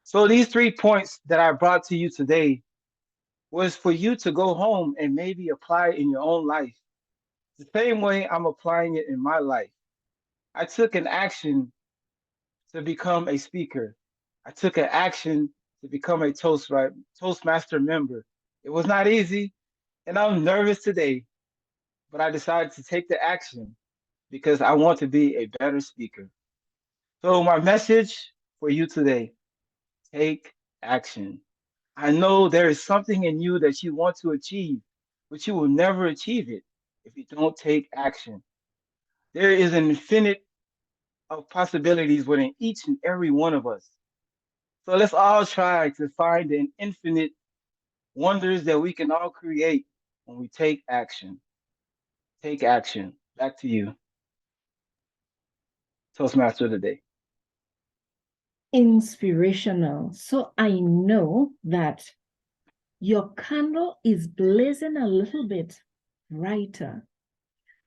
So these 3 points that I brought to you today was for you to go home and maybe apply it in your own life. The same way I'm applying it in my life. I took an action to become a speaker. I took an action to become a Toastmaster member. It was not easy, and I'm nervous today, but I decided to take the action because I want to be a better speaker. So my message for you today, take action. I know there is something in you that you want to achieve, but you will never achieve it if you don't take action. There is an infinite of possibilities within each and every one of us. So let's all try to find the infinite wonders that we can all create when we take action. Take action. Back to you, Toastmaster of the day. Inspirational. So I know that your candle is blazing a little bit brighter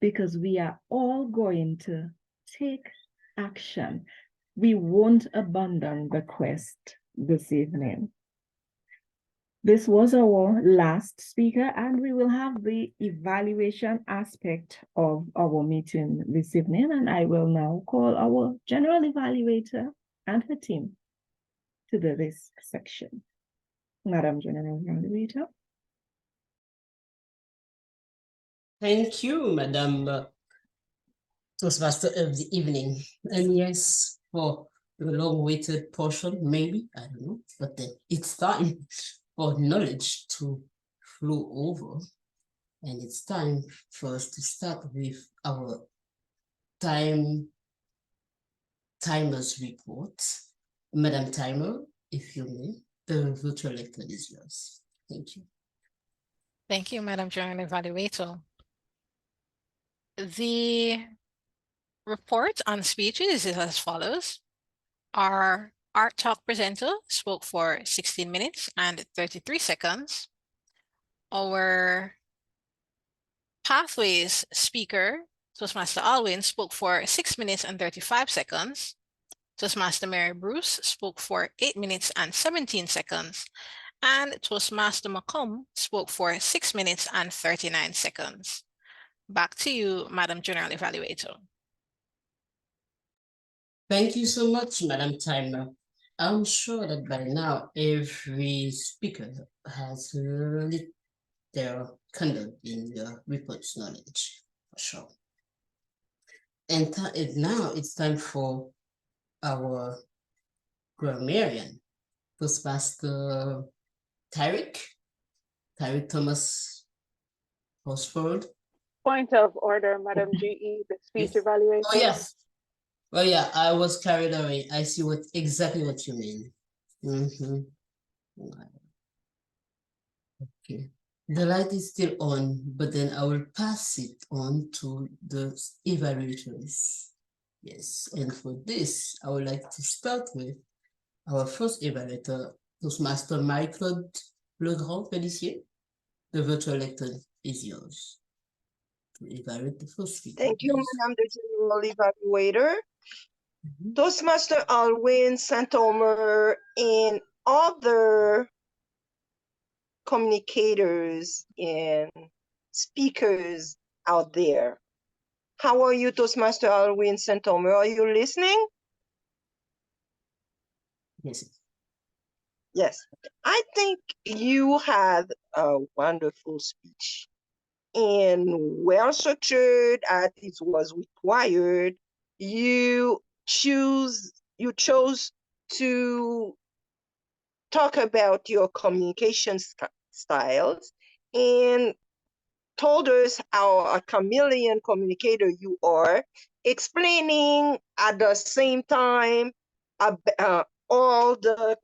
because we are all going to take action. We won't abandon the quest this evening. This was our last speaker, and we will have the evaluation aspect of our meeting this evening. And I will now call our general evaluator and her team to this section. Madam General Evaluator. Thank you, Madam Toastmaster of the evening. And yes, for the long-awaited portion, maybe, I don't know, but then it's time for knowledge to flow over. And it's time for us to start with our timers report. Madam Timer, if you may, the virtual lecture is yours. Thank you. Thank you, Madam General Evaluator. The report on speeches is as follows. Our Art Talk presenter spoke for 16 minutes and 33 seconds. Our Pathways speaker, Toastmaster Alwyn, spoke for 6 minutes and 35 seconds. Toastmaster Mary Bruce spoke for 8 minutes and 17 seconds. And Toastmaster Macomb spoke for 6 minutes and 39 seconds. Back to you, Madam General Evaluator. Thank you so much, Madam Timer. I'm sure that by now every speaker has lit their candle in the report's knowledge, for sure. And now it's time for our grammarian, Toastmaster Tyrick Thomas Horsford. Point of order, Madam GE, the speech evaluation. Oh, yes. Well, yeah, I was carried away. I see exactly what you mean. Okay. The light is still on, but then I will pass it on to the evaluators. Yes, and for this, I would like to start with our first evaluator, Toastmaster Marie-Claude Legrand-Pellissier. The virtual lecture is yours to evaluate the first speaker. Thank you, Madam the General Evaluator. Toastmaster Alwyn Santomer and other communicators and speakers out there. How are you, Toastmaster Alwyn Santomer? Are you listening? Yes. Yes. I think you had a wonderful speech and well structured as it was required. You chose to talk about your communication styles and told us how a chameleon communicator you are, explaining at the same time all the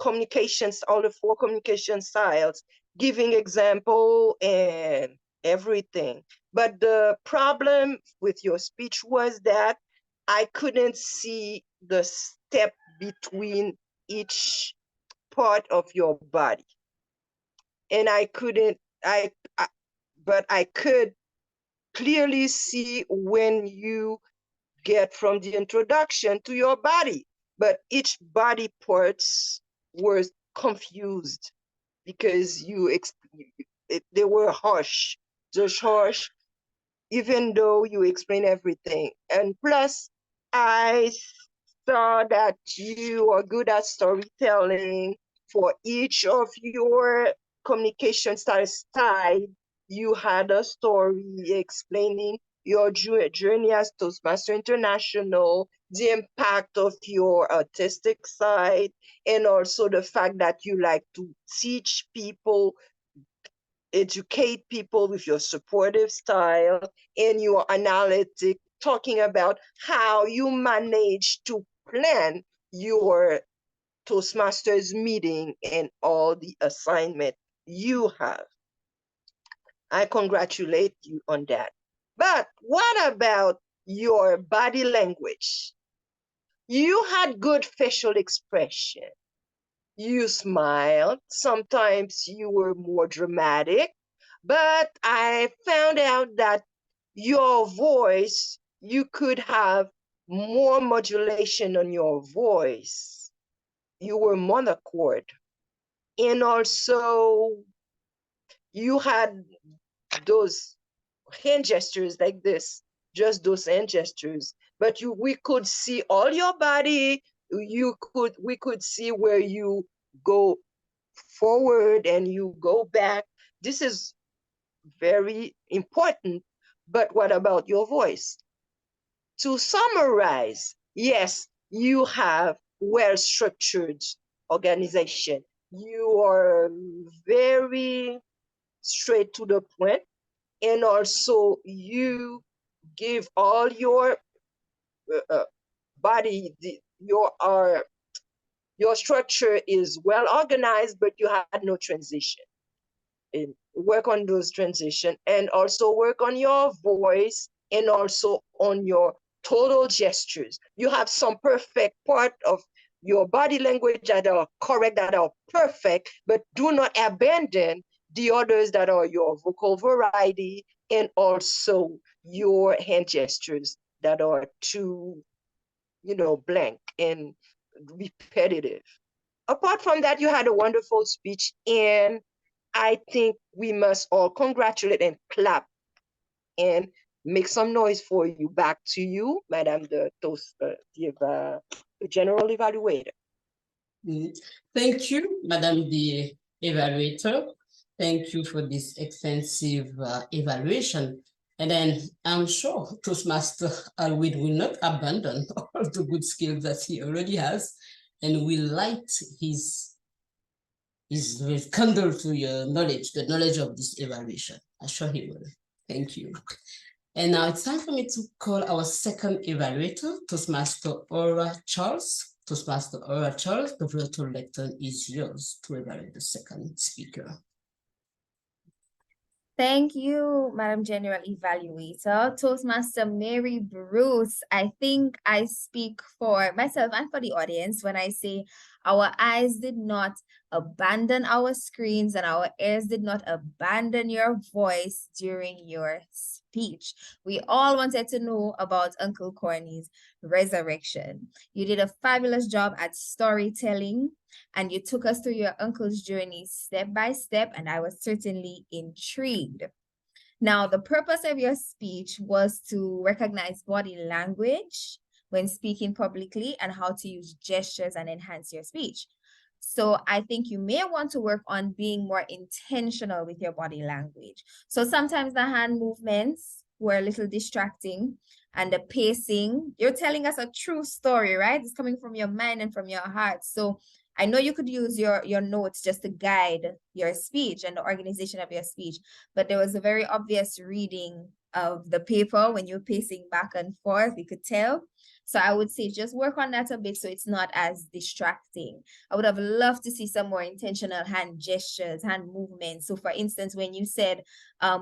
four communication styles, giving example and everything. But the problem with your speech was that I couldn't see the step between each part of your body. And but I could clearly see when you get from the introduction to your body, but each body parts were confused because they were harsh, just harsh, even though you explain everything. And plus, I saw that you are good at storytelling. For each of your communication styles, you had a story explaining your journey as Toastmaster International, the impact of your artistic side, and also the fact that you like to teach people, educate people with your supportive style and your analytic, talking about how you manage to plan your Toastmasters meeting and all the assignment you have. I congratulate you on that. But what about your body language? You had good facial expression. You smiled. Sometimes you were more dramatic, but I found out that your voice, you could have more modulation on your voice. You were monochord. And also you had those hand gestures like this, just those hand gestures, but we could see all your body. We could see where you go forward and you go back. This is very important. But what about your voice? To summarize, yes, you have well-structured organization. You are very straight to the point, and also you give all your body, your structure is well organized, but you had no transition. And work on those transition, and also work on your voice, and also on your total gestures. You have some perfect part of your body language that are correct, that are perfect, but do not abandon the others that are your vocal variety, and also your hand gestures that are too, blank and repetitive. Apart from that, you had a wonderful speech, and I think we must all congratulate and clap and make some noise for you. Back to you, Madam the General Evaluator. Thank you, Madam the Evaluator. Thank you for this extensive evaluation. And then I'm sure Toastmaster Alwyn will not abandon all the good skills that he already has, and will light his candle to your knowledge, the knowledge of this evaluation. I'm sure he will. Thank you. And now it's time for me to call our second evaluator, Toastmaster Aura Charles. Toastmaster Aura Charles, the virtual lectern is yours to evaluate the second speaker. Thank you, Madam General Evaluator. Toastmaster Mary Bruce, I think I speak for myself and for the audience when I say our eyes did not abandon our screens and our ears did not abandon your voice during your speech. We all wanted to know about Uncle Corny's resurrection. You did a fabulous job at storytelling, and you took us through your uncle's journey step by step, and I was certainly intrigued. Now, the purpose of your speech was to recognize body language when speaking publicly and how to use gestures and enhance your speech. So I think you may want to work on being more intentional with your body language. So sometimes the hand movements were a little distracting, and the pacing, you're telling us a true story, right? It's coming from your mind and from your heart. So I know you could use your notes just to guide your speech and the organization of your speech, but there was a very obvious reading of the paper when you're pacing back and forth, you could tell. So I would say just work on that a bit so it's not as distracting. I would have loved to see some more intentional hand gestures, hand movements. So for instance, when you said,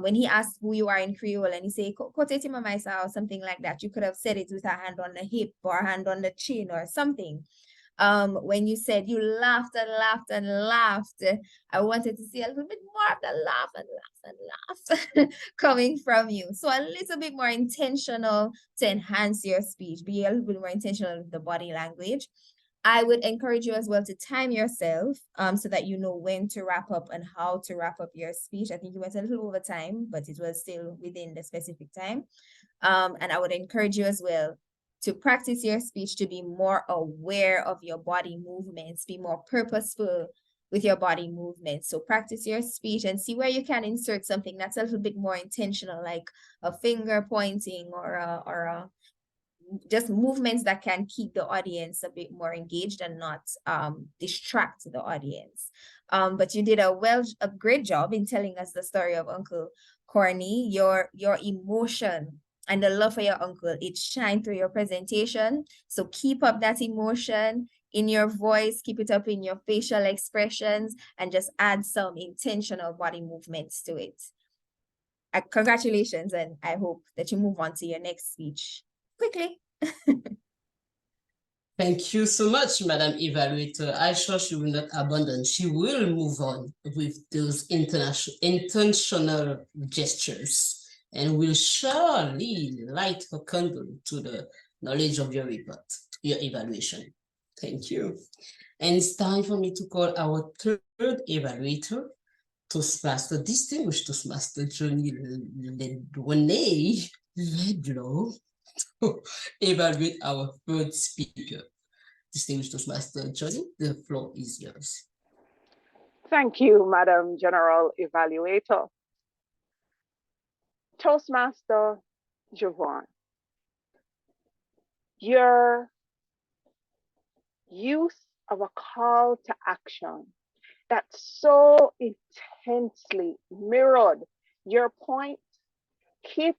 when he asked who you are in Creole and you say, Koteti Mamaisa or something like that, you could have said it with a hand on the hip or a hand on the chin or something. When you said you laughed and laughed and laughed, I wanted to see a little bit more of the laugh and laugh and laugh coming from you. So a little bit more intentional to enhance your speech. Be a little bit more intentional with the body language. I would encourage you as well to time yourself so that you know when to wrap up and how to wrap up your speech. I think you went a little over time, but it was still within the specific time. And I would encourage you as well to practice your speech, to be more aware of your body movements, be more purposeful with your body movements. So practice your speech and see where you can insert something that's a little bit more intentional, like a finger pointing or just movements that can keep the audience a bit more engaged and not distract the audience. But you did a great job in telling us the story of Uncle Corny. Your emotion and the love for your uncle, it shined through your presentation. So keep up that emotion, in your voice, keep it up in your facial expressions, and just add some intentional body movements to it. Congratulations, and I hope that you move on to your next speech quickly. Thank you so much, Madam Evaluator. I'm sure she will not abandon. She will move on with those intentional gestures and will surely light her candle to the knowledge of your report, your evaluation. Thank you. And it's time for me to call our third evaluator, Toastmaster, distinguished Toastmaster Johnny Renee Ledlow, to evaluate our third speaker. Distinguished Toastmaster Johnny, the floor is yours. Thank you, Madam General Evaluator. Toastmaster Javon, your use of a call to action that so intensely mirrored your point hit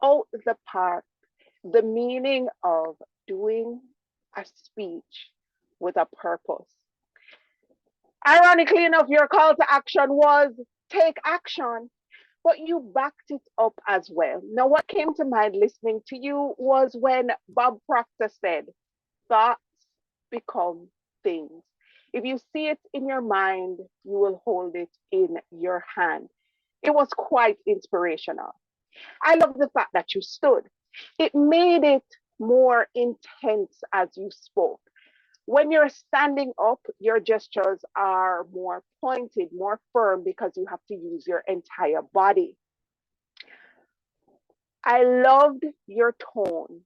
out the park the meaning of doing a speech with a purpose. Ironically enough, your call to action was take action, but you backed it up as well. Now, what came to mind listening to you was when Bob Proctor said, thoughts become things. If you see it in your mind, you will hold it in your hand. It was quite inspirational. I love the fact that you stood. It made it more intense as you spoke. When you're standing up, your gestures are more pointed, more firm, because you have to use your entire body. I loved your tone.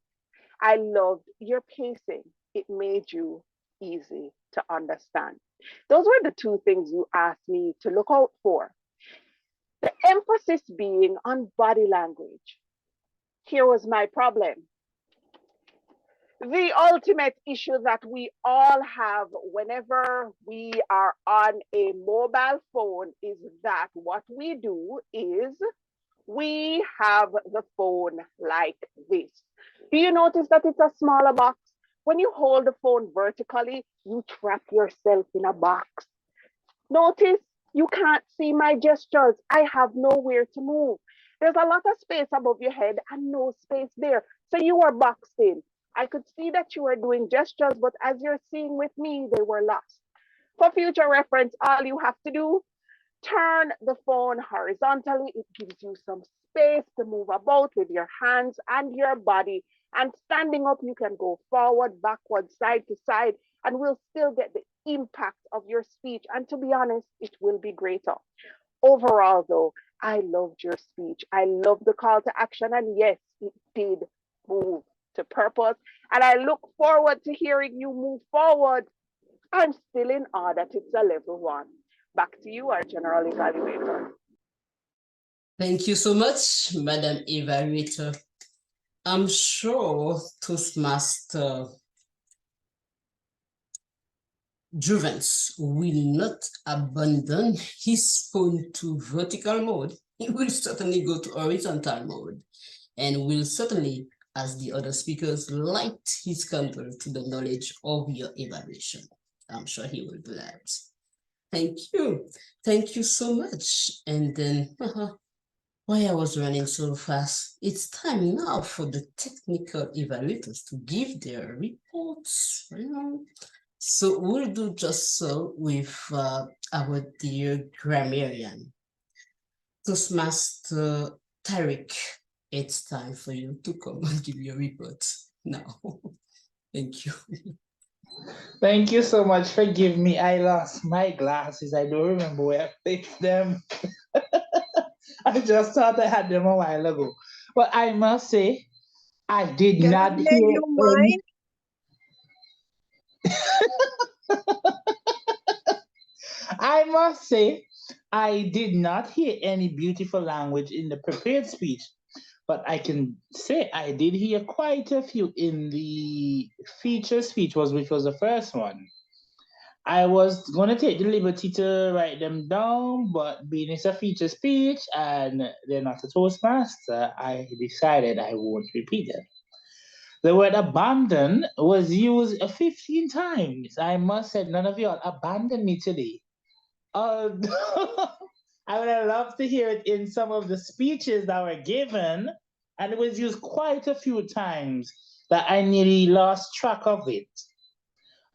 I loved your pacing. It made you easy to understand. Those were the two things you asked me to look out for. The emphasis being on body language. Here was my problem. The ultimate issue that we all have whenever we are on a mobile phone is that what we do is we have the phone like this. Do you notice that it's a smaller box? When you hold the phone vertically, you trap yourself in a box. Notice you can't see my gestures. I have nowhere to move. There's a lot of space above your head and no space there. So you are boxed in. I could see that you were doing gestures, but as you're seeing with me, they were lost. For future reference, all you have to do, turn the phone horizontally. It gives you some space to move about with your hands and your body. And standing up, you can go forward, backward, side to side, and we'll still get the impact of your speech. And to be honest, it will be greater. Overall, though, I loved your speech. I loved the call to action. And yes, it did move to purpose. And I look forward to hearing you move forward. I'm still in awe that it's a level 1. Back to you, our General Evaluator. Thank you so much, Madam Evaluator. I'm sure Toastmaster Juvens will not abandon his phone to vertical mode. He will certainly go to horizontal mode and will certainly, as the other speakers, light his candle to the knowledge of your evaluation. I'm sure he will do that. Thank you. Thank you so much. And then, why I was running so fast, it's time now for the technical evaluators to give their reports. So we'll do just so with our dear grammarian. Toastmaster Tariq, it's time for you to come and give your report now. Thank you. Thank you so much. Forgive me. I lost my glasses. I don't remember where I fixed them. I just thought I had them a while ago. But I must say, I did Can not I lend hear you mine? I must say, I did not hear any beautiful language in the prepared speech, but I can say I did hear quite a few in the feature speech, which was the first one. I was going to take the liberty to write them down, but being it's a feature speech and they're not a Toastmaster, I decided I won't repeat them. The word abandon was used 15 times. I must say, none of you all abandoned me today. I would have loved to hear it in some of the speeches that were given, and it was used quite a few times that I nearly lost track of it.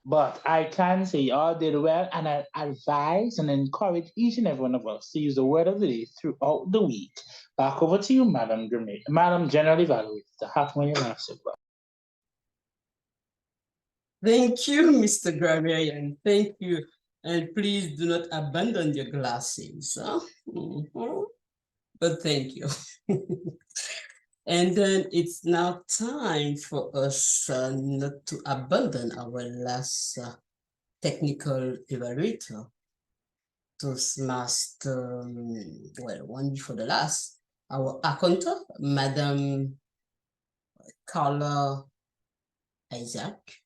But I can say you all did well, and I advise and encourage each and every one of us to use the word of the day throughout the week. Back over to you, Madam General Evaluator. The hot one you last said. Thank you, Mr. Grammarian. Thank you. And please do not abandon your glasses. Huh? But thank you. And then it's now time for us not to abandon our last technical evaluator, Toastmaster, well, one before the last, our accountant, Madam Carla Isaac.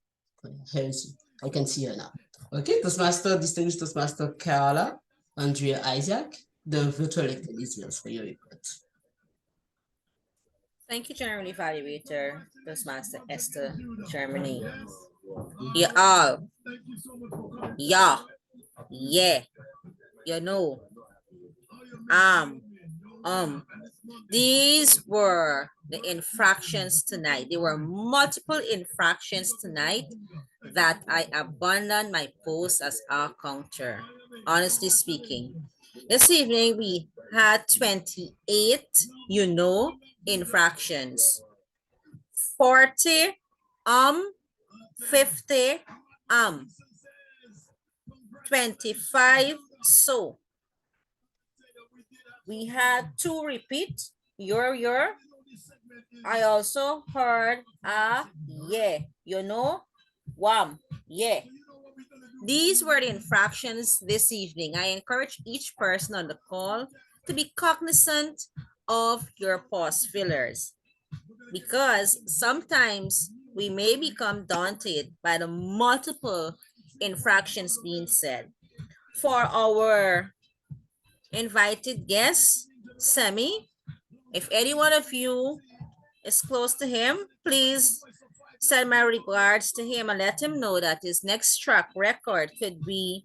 I can see her now. Okay, Toastmaster, distinguished Toastmaster Carla Andrea Isaac, the virtual elected is yours for your report. Thank you, General Evaluator, Toastmaster Esther Germany. You all, yeah, you know, these were the infractions tonight. There were multiple infractions tonight that I abandoned my post as our counter. Honestly speaking, this evening we had 28, infractions. 40, 50, 25, so. We had 2 repeat, your. I also heard wham, yeah. These were the infractions this evening. I encourage each person on the call to be cognizant of your pause fillers, because sometimes we may become daunted by the multiple infractions being said. For our invited guest, Semi, if any one of you is close to him, please send my regards to him and let him know that his next track record could be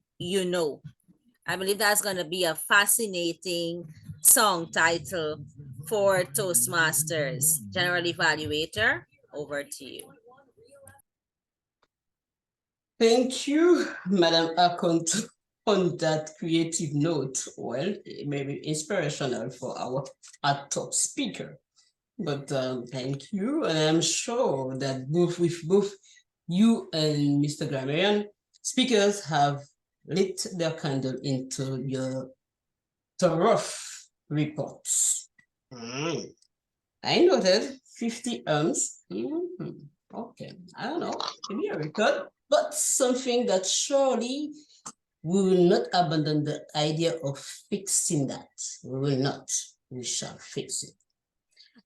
I believe that's going to be a fascinating song title for Toastmasters. General Evaluator, over to you. Thank you, Madam Akont, on that creative note. Well, it may be inspirational for our top speaker. But thank you, and I'm sure that both you and Mr. Grammarian, speakers have lit their candle into your thorough reports. I noted 50 Okay, I don't know, maybe a record, but something that surely we will not abandon the idea of fixing that. We will not. We shall fix it.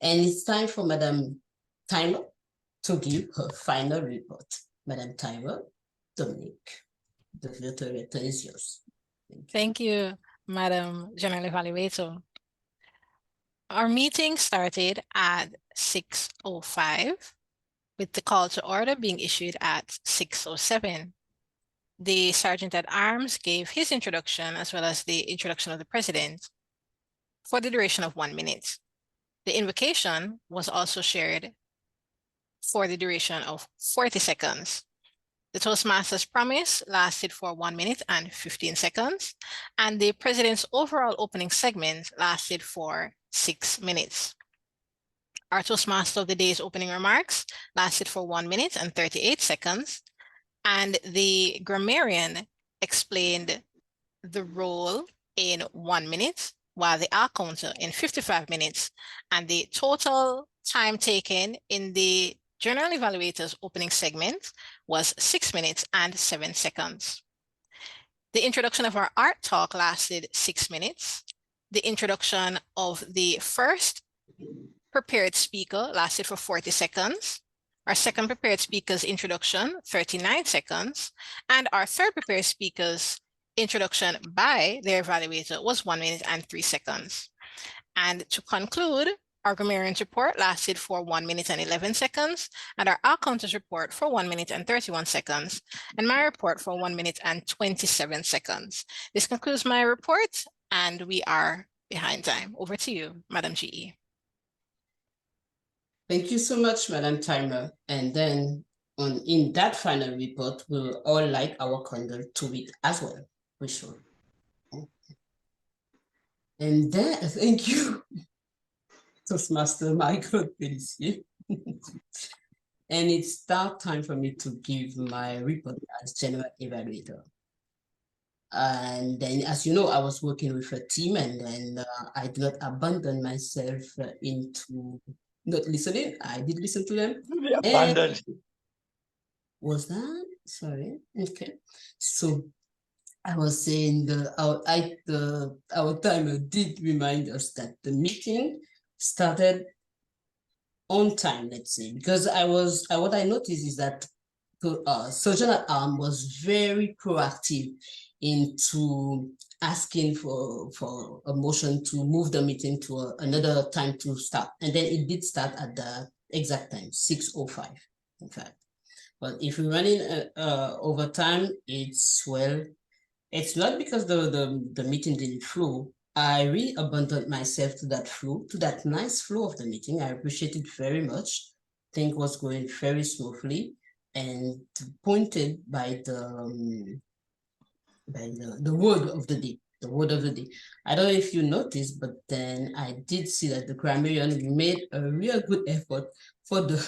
And it's time for Madam Timer to give her final report. Madam Timer, Dominique, the virtual lecture is yours. Thank you, Madam General Evaluator. Our meeting started at 6:05, with the call to order being issued at 6:07. The Sergeant at Arms gave his introduction as well as the introduction of the President for the duration of 1 minute. The invocation was also shared for the duration of 40 seconds. The Toastmasters promise lasted for 1 minute and 15 seconds, and the President's overall opening segment lasted for 6 minutes. Our Toastmaster of the Day's opening remarks lasted for 1 minute and 38 seconds, and the grammarian explained the role in 1 minute, while the R counter in 55 minutes, and the total time taken in the General Evaluator's opening segment was 6 minutes and 7 seconds. The introduction of our art talk lasted 6 minutes. The introduction of the first prepared speaker lasted for 40 seconds. Our second prepared speaker's introduction, 39 seconds, and our third prepared speaker's introduction by their evaluator was 1 minute and 3 seconds. And to conclude, Our grammarian's report lasted for 1 minute and 11 seconds, and our accountant's report for 1 minute and 31 seconds, and my report for 1 minute and 27 seconds. This concludes my report, and we are behind time. Over to you, Madam GE. Thank you so much, Madam Timer. And then in that final report, we'll all light our candle to it as well, for sure. And then, thank you, Toastmaster Michael Pelissier. And it's now time for me to give my report as general evaluator. And then, as you know, I was working with a team, and then I did not abandon myself into not listening. I did listen to them. Abandoned. Was that? Sorry. Okay. So I was saying our timer did remind us that the meeting started on time, let's say, because what I noticed is that Sergeant at Arms was very proactive into asking for a motion to move the meeting to another time to start. And then it did start at the exact time, 6:05, in fact. But if we're running over time, it's not because the meeting didn't flow. I really abandoned myself to that flow, to that nice flow of the meeting. I appreciate it very much. Things was going very smoothly and pointed by the word of the day. The word of the day. I don't know if you noticed, but then I did see that the grammarian made a real good effort for the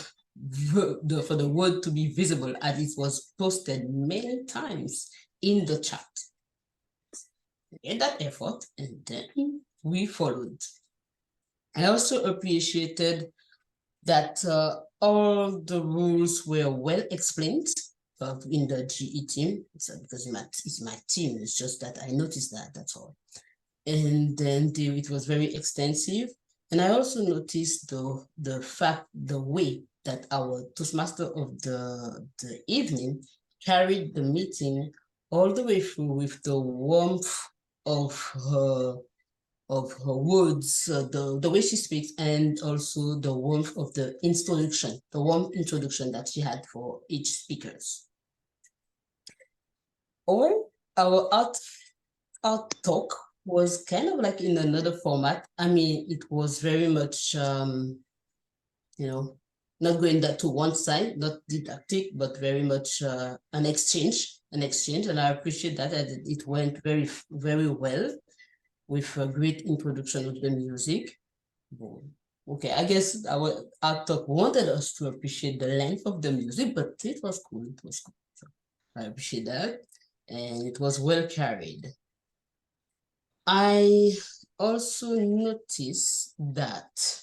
word to be visible, as it was posted many times in the chat. We made that effort, and then we followed. I also appreciated that all the rules were well explained in the GE team. So because it's my team, it's just that I noticed that, that's all. And then it was very extensive. And I also noticed the way that our Toastmaster of the evening carried the meeting all the way through with the warmth of her words, the way she speaks, and also the warmth of the introduction, the warm introduction that she had for each speakers. Or our art talk was kind of like in another format. I mean, it was very much, not going that to one side, not didactic, but very much an exchange, and I appreciate that it went very, very well with a great introduction of the music. Okay, I guess our art talk wanted us to appreciate the length of the music, but it was cool. It was cool. So I appreciate that, and it was well carried. I also noticed that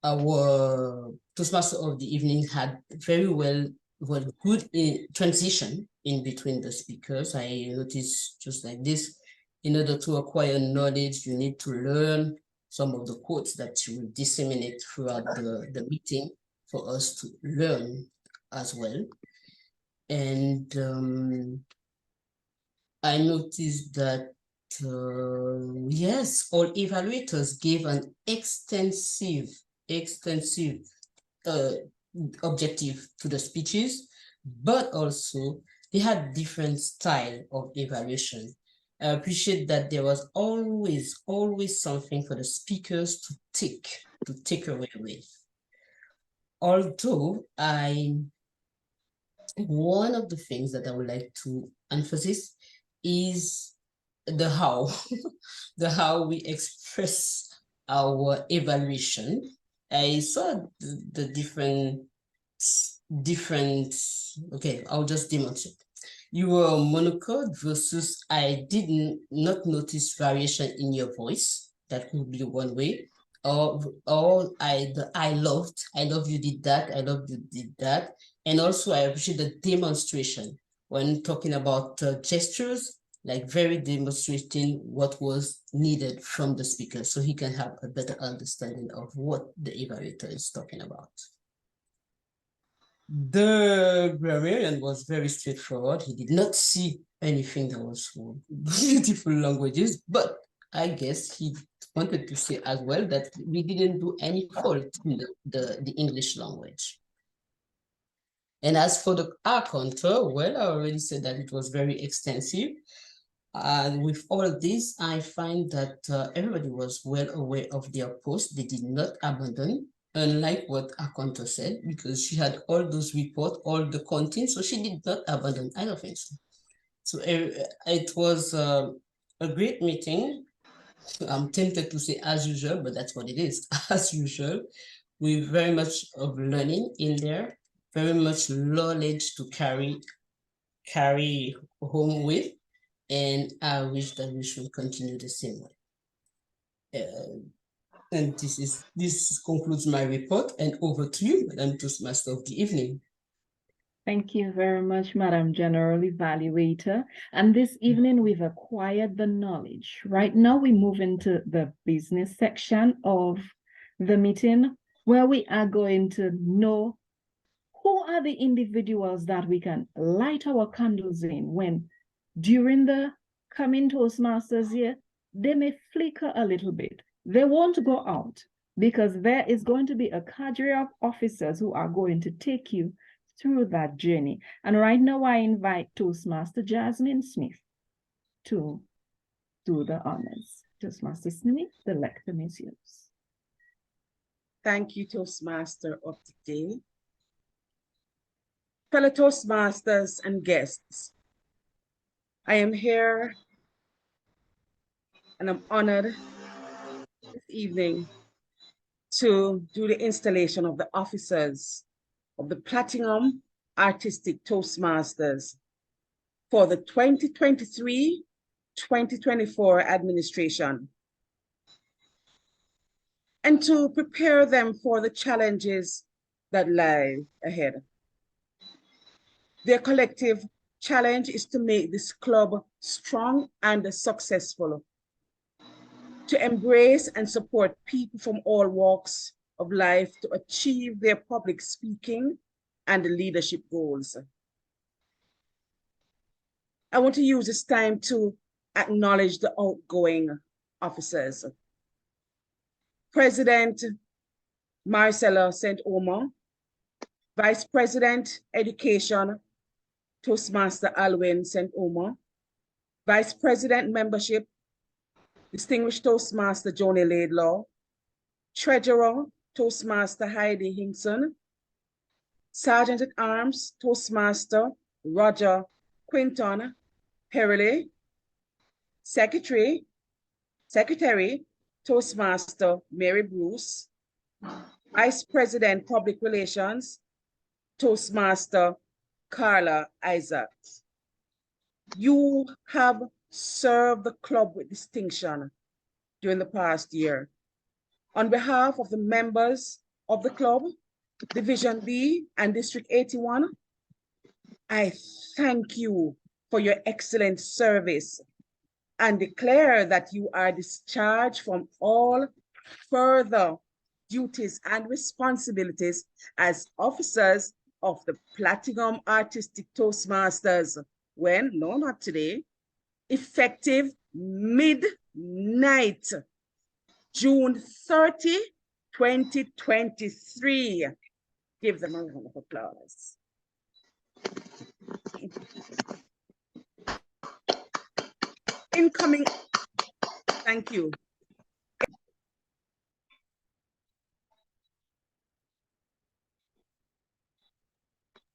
our Toastmaster of the evening had very good transition in between the speakers. I noticed just like this, in order to acquire knowledge, you need to learn some of the quotes that you will disseminate throughout the meeting for us to learn as well. And I noticed that, yes, all evaluators gave an extensive objective to the speeches, but also they had different style of evaluation. I appreciate that there was always something for the speakers to take away with. Although one of the things that I would like to emphasize is the how, the how we express our evaluation. I saw the different, okay, I'll just demonstrate. You were monocode versus I did not notice variation in your voice. That could be one way. Or I love you did that, I love you did that. And also I appreciate the demonstration when talking about gestures, like very demonstrating what was needed from the speaker so he can have a better understanding of what the evaluator is talking about. The grammarian was very straightforward. He did not see anything that was beautiful languages, but I guess he wanted to say as well that we didn't do any fault in the English language. And as for the encounter, well, I already said that it was very extensive. And with all of this, I find that everybody was well aware of their post. They did not abandon, unlike what Akonto said, because she had all those reports, all the content, so she did not abandon. I don't think so. So it was a great meeting. I'm tempted to say as usual, but that's what it is, as usual. With very much of learning in there, very much knowledge to carry home with. And I wish that we should continue the same way. And this concludes my report, and over to you, Madam Toastmaster of the evening. Thank you very much, Madam General Evaluator. And this evening we've acquired the knowledge. Right now we move into the business section of the meeting, where we are going to know who are the individuals that we can light our candles in when during the coming Toastmasters year, they may flicker a little bit. They won't go out because there is going to be a cadre of officers who are going to take you through that journey. And right now I invite Toastmaster Jasmine Smith to do the honors. Toastmaster Smith, the lectern is yours. Thank you, Toastmaster of the day. Fellow Toastmasters and guests, I am here and I'm honored this evening to do the installation of the officers of the Platinum Artistic Toastmasters for the 2023-2024 administration, and to prepare them for the challenges that lie ahead. Their collective challenge is to make this club strong and successful, to embrace and support people from all walks of life to achieve their public speaking and leadership goals. I want to use this time to acknowledge the outgoing officers. President Marcella St. Omer, Vice President Education, Toastmaster Alwyn St. Omer, Vice President Membership, Distinguished Toastmaster Joni Laidlaw, Treasurer, Toastmaster Heidi Hinkson, Sergeant at Arms, Toastmaster Roger Quinton Perley, Secretary, Toastmaster Mary Bruce, Vice President Public Relations, Toastmaster Carla Isaacs. You have served the club with distinction during the past year. On behalf of the members of the club, Division B and District 81, I thank you for your excellent service and declare that you are discharged from all further duties and responsibilities as officers of the Platinum Artistic Toastmasters when, no, not today, effective midnight, June 30, 2023. Give them a round of applause. Incoming, thank you.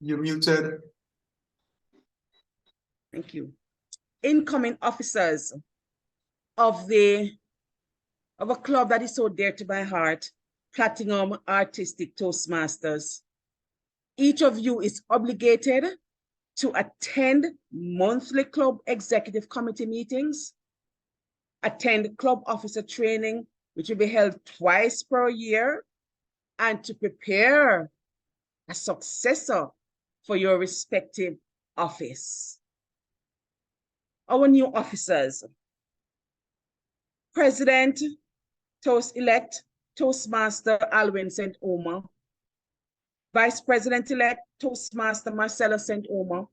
You're muted. Thank you. Incoming officers of a club that is so dear to my heart, Platinum Artistic Toastmasters. Each of you is obligated to attend monthly club executive committee meetings, attend club officer training, which will be held twice per year, and to prepare a successor for your respective office. Our new officers: President, Toast-elect, Toastmaster Alwyn St. Omer, Vice President-elect, Toastmaster Marcella St. Omer,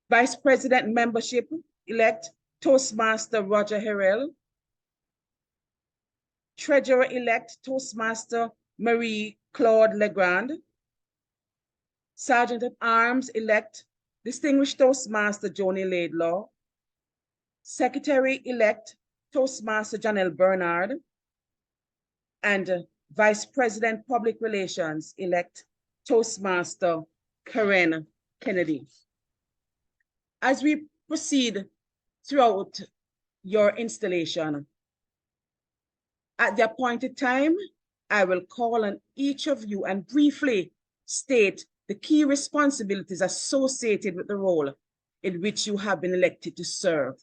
Vice President Membership-elect, Toastmaster Roger Harrell, Treasurer-elect Toastmaster Marie-Claude Legrand, Sergeant-at-Arms-elect Distinguished Toastmaster Joni Laidlaw, Secretary-elect Toastmaster Janelle Bernard, and Vice President Public Relations-elect Toastmaster Karen Kennedy. As we proceed throughout your installation, at the appointed time, I will call on each of you and briefly state the key responsibilities associated with the role in which you have been elected to serve.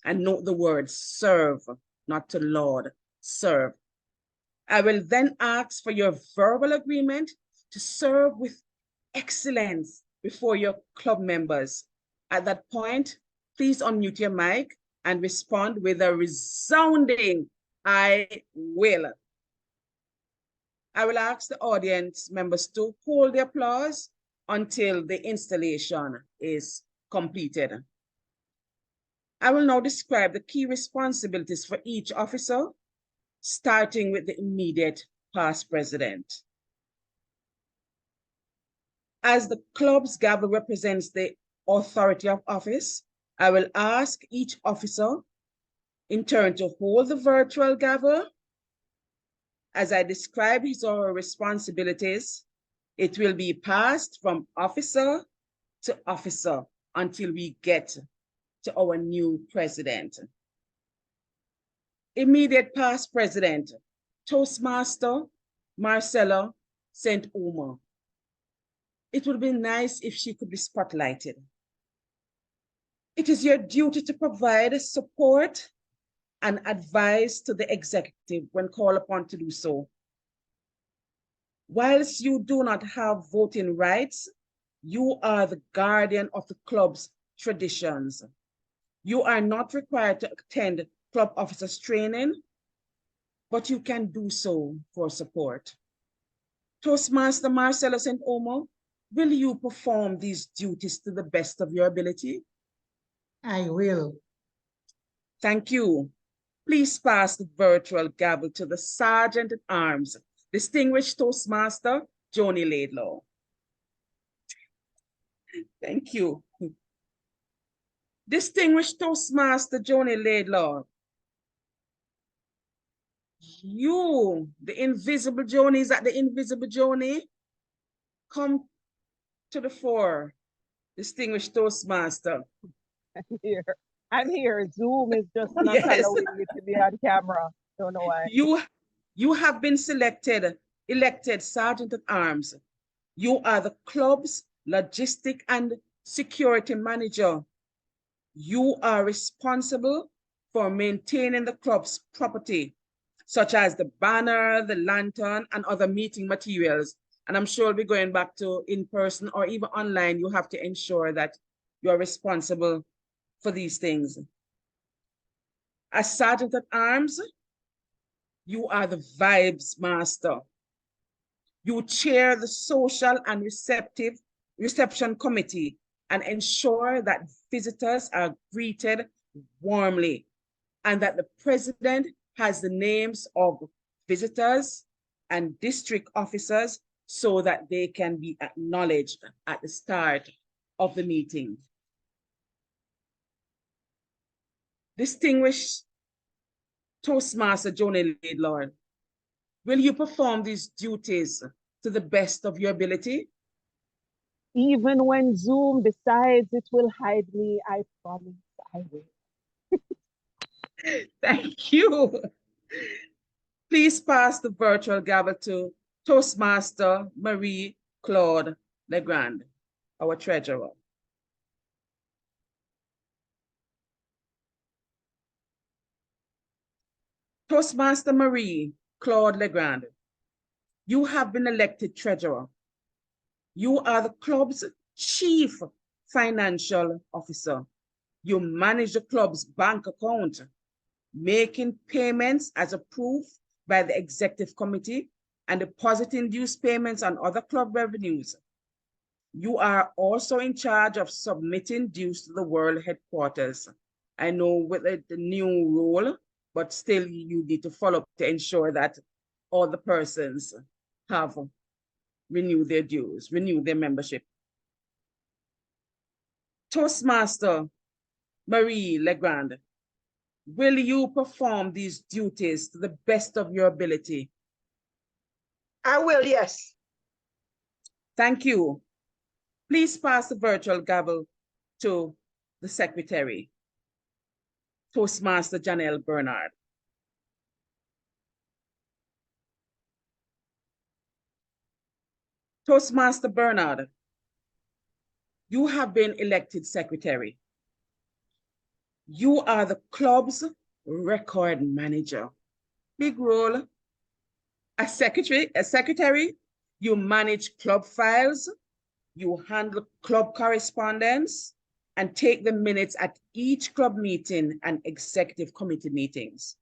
And note the word serve, not to laud, serve. I will then ask for your verbal agreement to serve with excellence before your club members. At that point, please unmute your mic and respond with a resounding I will. I will ask the audience members to hold the applause until the installation is completed. I will now describe the key responsibilities for each officer, starting with the immediate past president. As the club's gavel represents the authority of office, I will ask each officer in turn to hold the virtual gavel. As I describe his or her responsibilities, it will be passed from officer to officer until we get to our new president. Immediate past president, Toastmaster Marcella St. Omer. It would be nice if she could be spotlighted. It is your duty to provide support and advice to the executive when called upon to do so. Whilst you do not have voting rights, you are the guardian of the club's traditions. You are not required to attend club officers training, but you can do so for support. Toastmaster Marcella St. Omer, will you perform these duties to the best of your ability? I will. Thank you. Please pass the virtual gavel to the Sergeant-at-Arms, Distinguished Toastmaster Joni Laidlaw. Thank you. Distinguished Toastmaster Joni Laidlaw, you, the invisible Joni, is that the invisible Joni? Come to the fore, Distinguished Toastmaster. I'm here. Zoom is just not allowing me to be on camera. Don't know why. You have been elected Sergeant-at-Arms. You are the club's logistic and security manager. You are responsible for maintaining the club's property, such as the banner, the lantern, and other meeting materials. And I'm sure we'll be going back to in person or even online. You have to ensure that you are responsible for these things. As Sergeant-at-Arms, you are the vibes master. You chair the social and reception committee and ensure that visitors are greeted warmly and that the president has the names of visitors and district officers so that they can be acknowledged at the start of the meeting. Distinguished Toastmaster Joni Laidlaw, will you perform these duties to the best of your ability? Even when Zoom decides it will hide me, I promise I will. Thank you. Please pass the virtual gavel to Toastmaster Marie-Claude Legrand, our treasurer. Toastmaster Marie-Claude Legrand, you have been elected treasurer. You are the club's chief financial officer. You manage the club's bank account, making payments as approved by the executive committee and depositing dues payments on other club revenues. You are also in charge of submitting dues to the world headquarters. I know with the new role, but still you need to follow up to ensure that all the persons have renewed their dues, renewed their membership. Toastmaster Marie Legrand, will you perform these duties to the best of your ability? I will, yes. Thank you. Please pass the virtual gavel to the secretary, Toastmaster Janelle Bernard. Toastmaster Bernard, you have been elected secretary. You are the club's record manager. Big role. As secretary, you manage club files, you handle club correspondence, and take the minutes at each club meeting and executive committee meetings.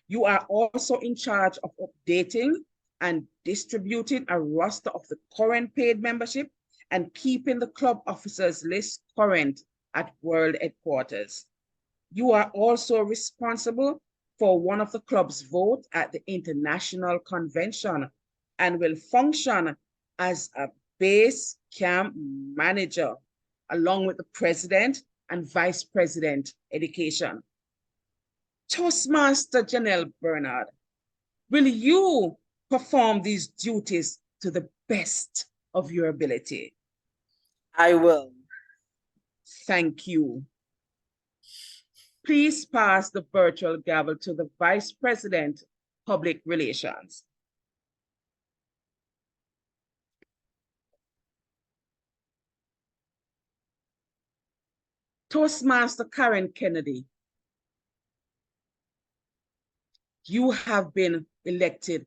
You are also in charge of updating and distributing a roster of the current paid membership and keeping the club officers list current at world headquarters. You are also responsible for one of the club's vote at the International Convention and will function as a base camp manager along with the president and vice president education. Toastmaster Janelle Bernard, will you perform these duties to the best of your ability? I will. Thank you. Please pass the virtual gavel to the Vice President, Public Relations. Toastmaster Karen Kennedy, you have been elected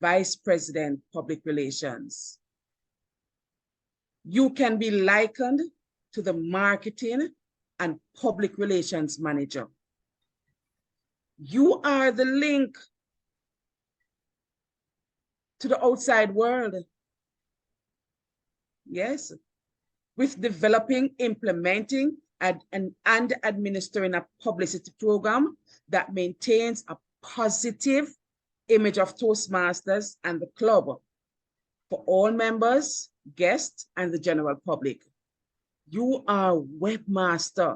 Vice President, Public Relations. You can be likened to the Marketing and Public Relations Manager. You are the link to the outside world. Yes, with developing, implementing, and administering a publicity program that maintains a positive image of Toastmasters and the club for all members, guests, and the general public. You are webmaster,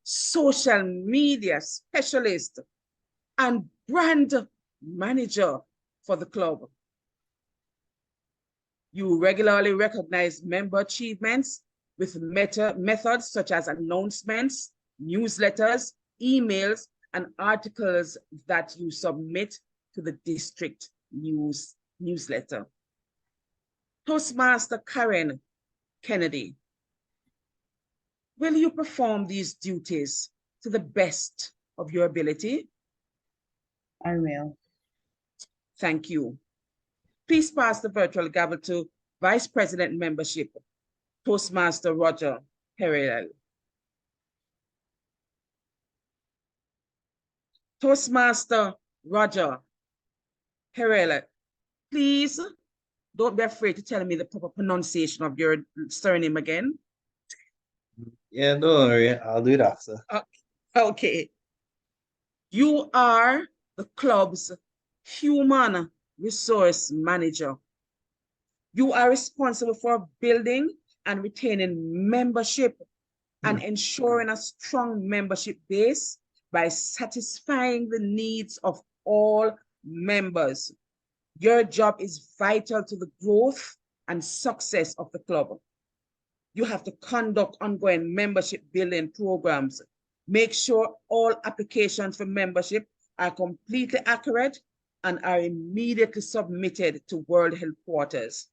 social media specialist, and brand manager for the club. You regularly recognize member achievements with methods such as announcements, newsletters, emails, and articles that you submit to the district newsletter. Toastmaster Karen Kennedy, will you perform these duties to the best of your ability? I will. Thank you. Please pass the virtual gavel to Vice President Membership, Toastmaster Roger Herrell. Toastmaster Roger Herrell, please don't be afraid to tell me the proper pronunciation of your surname again. Yeah, don't worry, I'll do it after. Okay. You are the club's human resource manager. You are responsible for building and retaining membership and ensuring a strong membership base by satisfying the needs of all members. Your job is vital to the growth and success of the club. You have to conduct ongoing membership building programs, make sure all applications for membership are completely accurate and are immediately submitted to World Headquarters.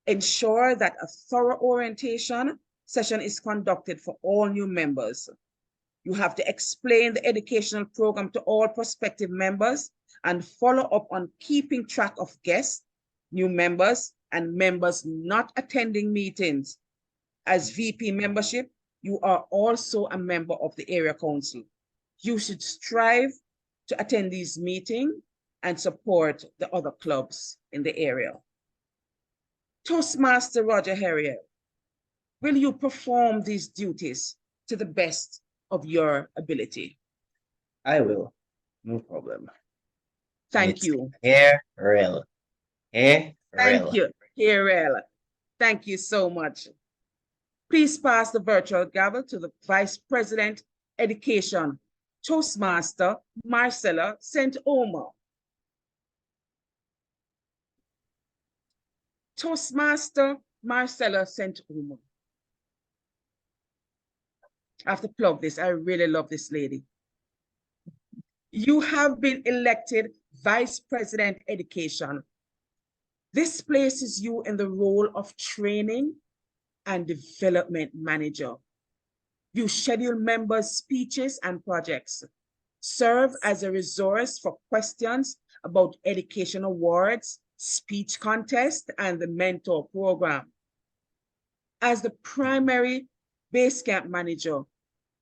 Ensure that a thorough orientation session is conducted for all new members. You have to explain the educational program to all prospective members and follow up on keeping track of guests, new members, and members not attending meetings. As VP membership, you are also a member of the area council. You should strive to attend these meetings and support the other clubs in the area. Toastmaster Roger Herrell, will you perform these duties to the best of your ability? I will. No problem. Thank It's you. Harrell. Thank Harrell. you, Harrell. Thank you so much. Please pass the virtual gavel to the Vice President, Education, Toastmaster Marcella St. Omer. Toastmaster Marcella St. Omer. I have to plug this. I really love this lady. You have been elected Vice President Education. This places you in the role of Training and Development Manager. You schedule members' speeches and projects, serve as a resource for questions about education awards, speech contest, and the mentor program. As the primary Basecamp manager,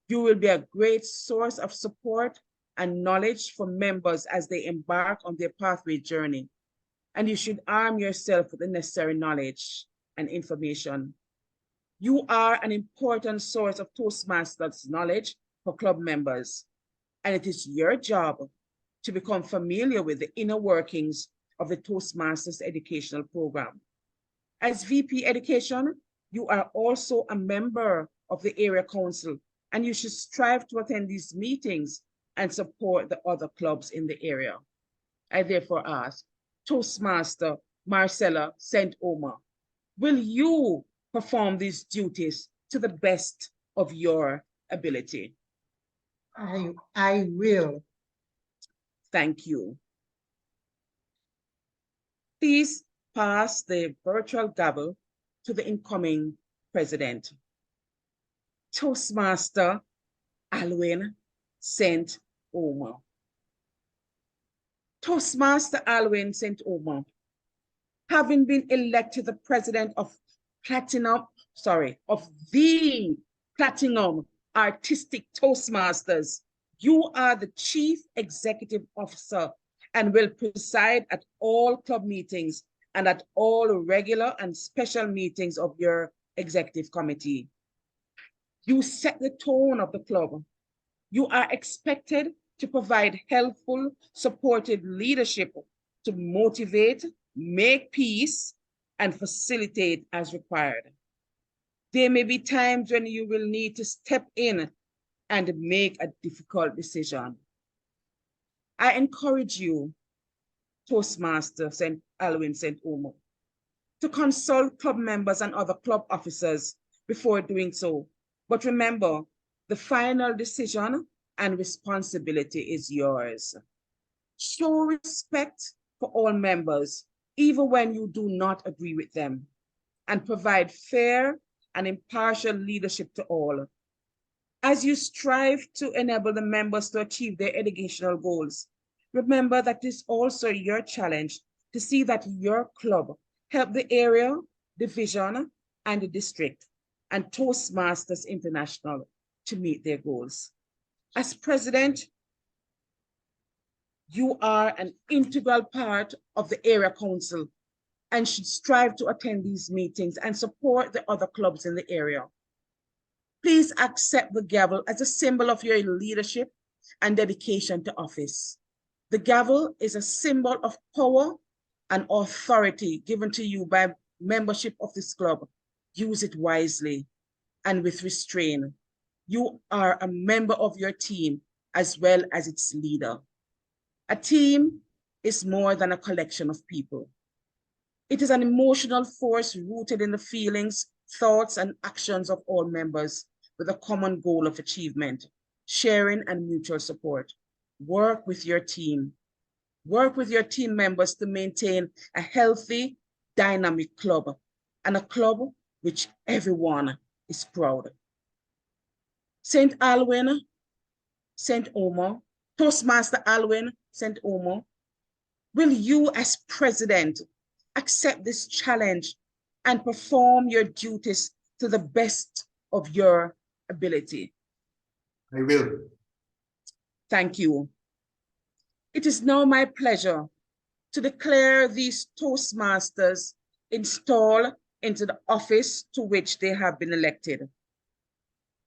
you will be a great source of support and knowledge for members as they embark on their pathway journey. And you should arm yourself with the necessary knowledge and information. You are an important source of Toastmasters knowledge for club members, and it is your job to become familiar with the inner workings of the Toastmasters educational program. As VP Education, you are also a member of the area council, and you should strive to attend these meetings and support the other clubs in the area. I therefore ask, Toastmaster Marcella St. Omer, will you perform these duties to the best of your ability? I will. Thank you. Please pass the virtual gavel to the incoming president, Toastmaster Alwyn St. Omer. Toastmaster Alwyn St. Omer, having been elected the president of the Platinum Artistic Toastmasters, you are the Chief Executive Officer and will preside at all club meetings and at all regular and special meetings of your executive committee. You set the tone of the club. You are expected to provide helpful, supportive leadership to motivate, make peace, and facilitate as required. There may be times when you will need to step in and make a difficult decision. I encourage you, Toastmaster Alwyn St. Omer, to consult club members and other club officers before doing so. But remember, the final decision and responsibility is yours. Show respect for all members, even when you do not agree with them, and provide fair and impartial leadership to all. As you strive to enable the members to achieve their educational goals, remember that it's also your challenge to see that your club help the area, division, and the district, and Toastmasters International to meet their goals. As president, you are an integral part of the area council and should strive to attend these meetings and support the other clubs in the area. Please accept the gavel as a symbol of your leadership and dedication to office. The gavel is a symbol of power and authority given to you by membership of this club. Use it wisely and with restraint. You are a member of your team as well as its leader. A team is more than a collection of people. It is an emotional force rooted in the feelings, thoughts, and actions of all members with a common goal of achievement, sharing, and mutual support. Work with your team. Work with your team members to maintain a healthy, dynamic club, and a club which everyone is proud of. St. Alwyn, St. Omer, Toastmaster Alwyn St. Omer, will you as president accept this challenge and perform your duties to the best of your ability? I will. Thank you. It is now my pleasure to declare these Toastmasters installed into the office to which they have been elected.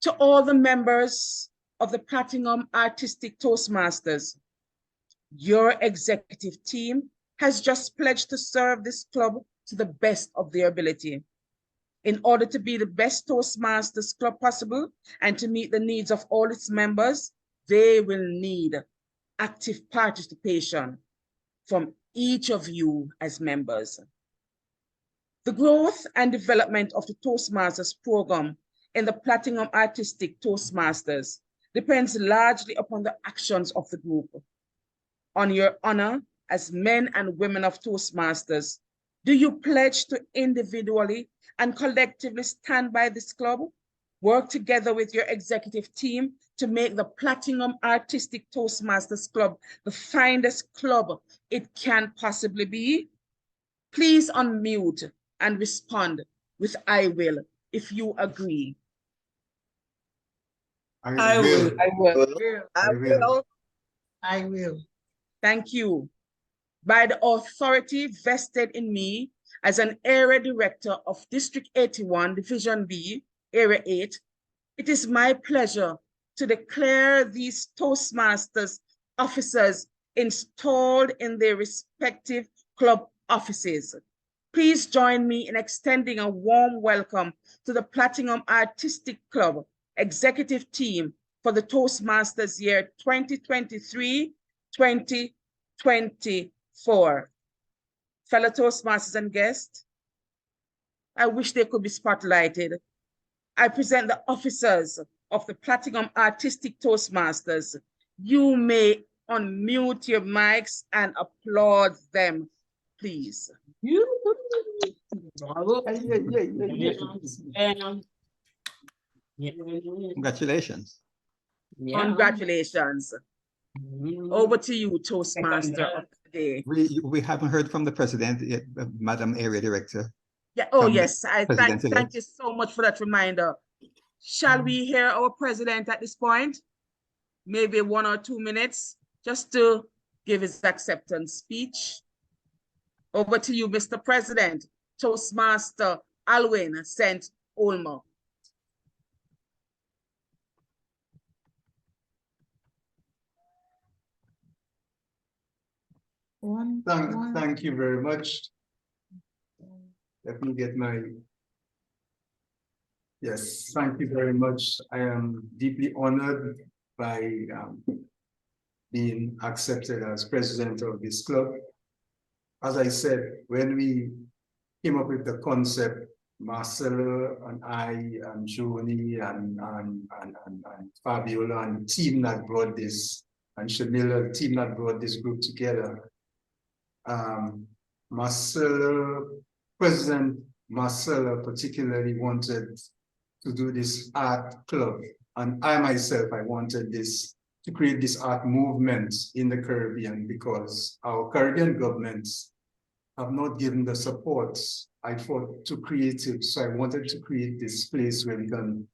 To all the members of the Platinum Artistic Toastmasters, Your executive team has just pledged to serve this club to the best of their ability. In order to be the best Toastmasters club possible and to meet the needs of all its members, they will need active participation from each of you as members. The growth and development of the Toastmasters program in the Platinum Artistic Toastmasters depends largely upon the actions of the group. On your honor as men and women of Toastmasters, do you pledge to individually and collectively stand by this club, work together with your executive team to make the Platinum Artistic Toastmasters Club the finest club it can possibly be? Please unmute and respond with "I will" if you agree. I will. I will. I will. I will. Thank you. By the authority vested in me as an area director of District 81, Division B, Area 8, it is my pleasure to declare these Toastmasters officers installed in their respective club offices. Please join me in extending a warm welcome to the Platinum Artistic Club executive team for the Toastmasters year 2023-2024. Fellow Toastmasters and guests, I wish they could be spotlighted. I present the officers of the Platinum Artistic Toastmasters. You may unmute your mics and applaud them, please. Congratulations. Congratulations. Over to you, Toastmaster of the day. We haven't heard from the president yet, Madam Area Director. Yeah. Oh, From the yes. I president-elect. thank you so much for that reminder. Shall we hear our president at this point? Maybe 1 or 2 minutes just to give his acceptance speech. Over to you, Mr. President. Toastmaster Alwyn St. Olmer. Thank you very much. Let me get my, yes, thank you very much. I am deeply honored by being accepted as president of this club. As I said, when we came up with the concept, Marcelo and I and Joni and Fabiola and the team that brought this, and Shamila, the team that brought this group together, President Marcelo particularly wanted to do this art club. And I myself, I wanted this to create this art movement in the Caribbean because our Caribbean governments have not given the support I thought to creatives. So I wanted to create this place where we can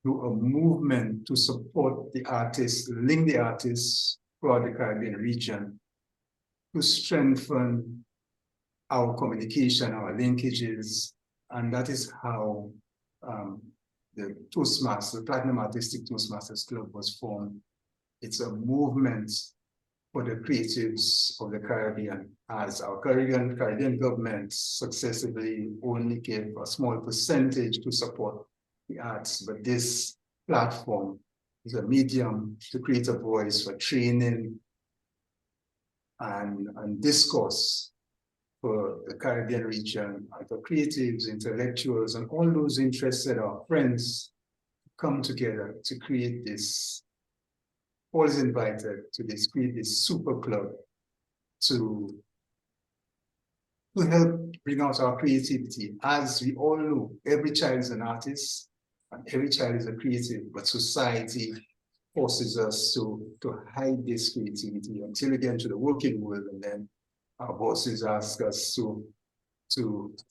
do a movement to support the artists, link the artists throughout the Caribbean region, to strengthen our communication, our linkages, and that is how the Toastmasters, Platinum Artistic Toastmasters Club was formed. It's a movement for the creatives of the Caribbean, as our Caribbean governments successively only gave a small percentage to support the arts, but this platform is a medium to create a voice for training and discourse for the Caribbean region, and for creatives, intellectuals, and all those interested, our friends, come together to create this. All is invited to this, create this super club to help bring out our creativity. As we all know, every child is an artist and every child is a creative, but society forces us to hide this creativity until we get into the working world, and then our bosses ask us to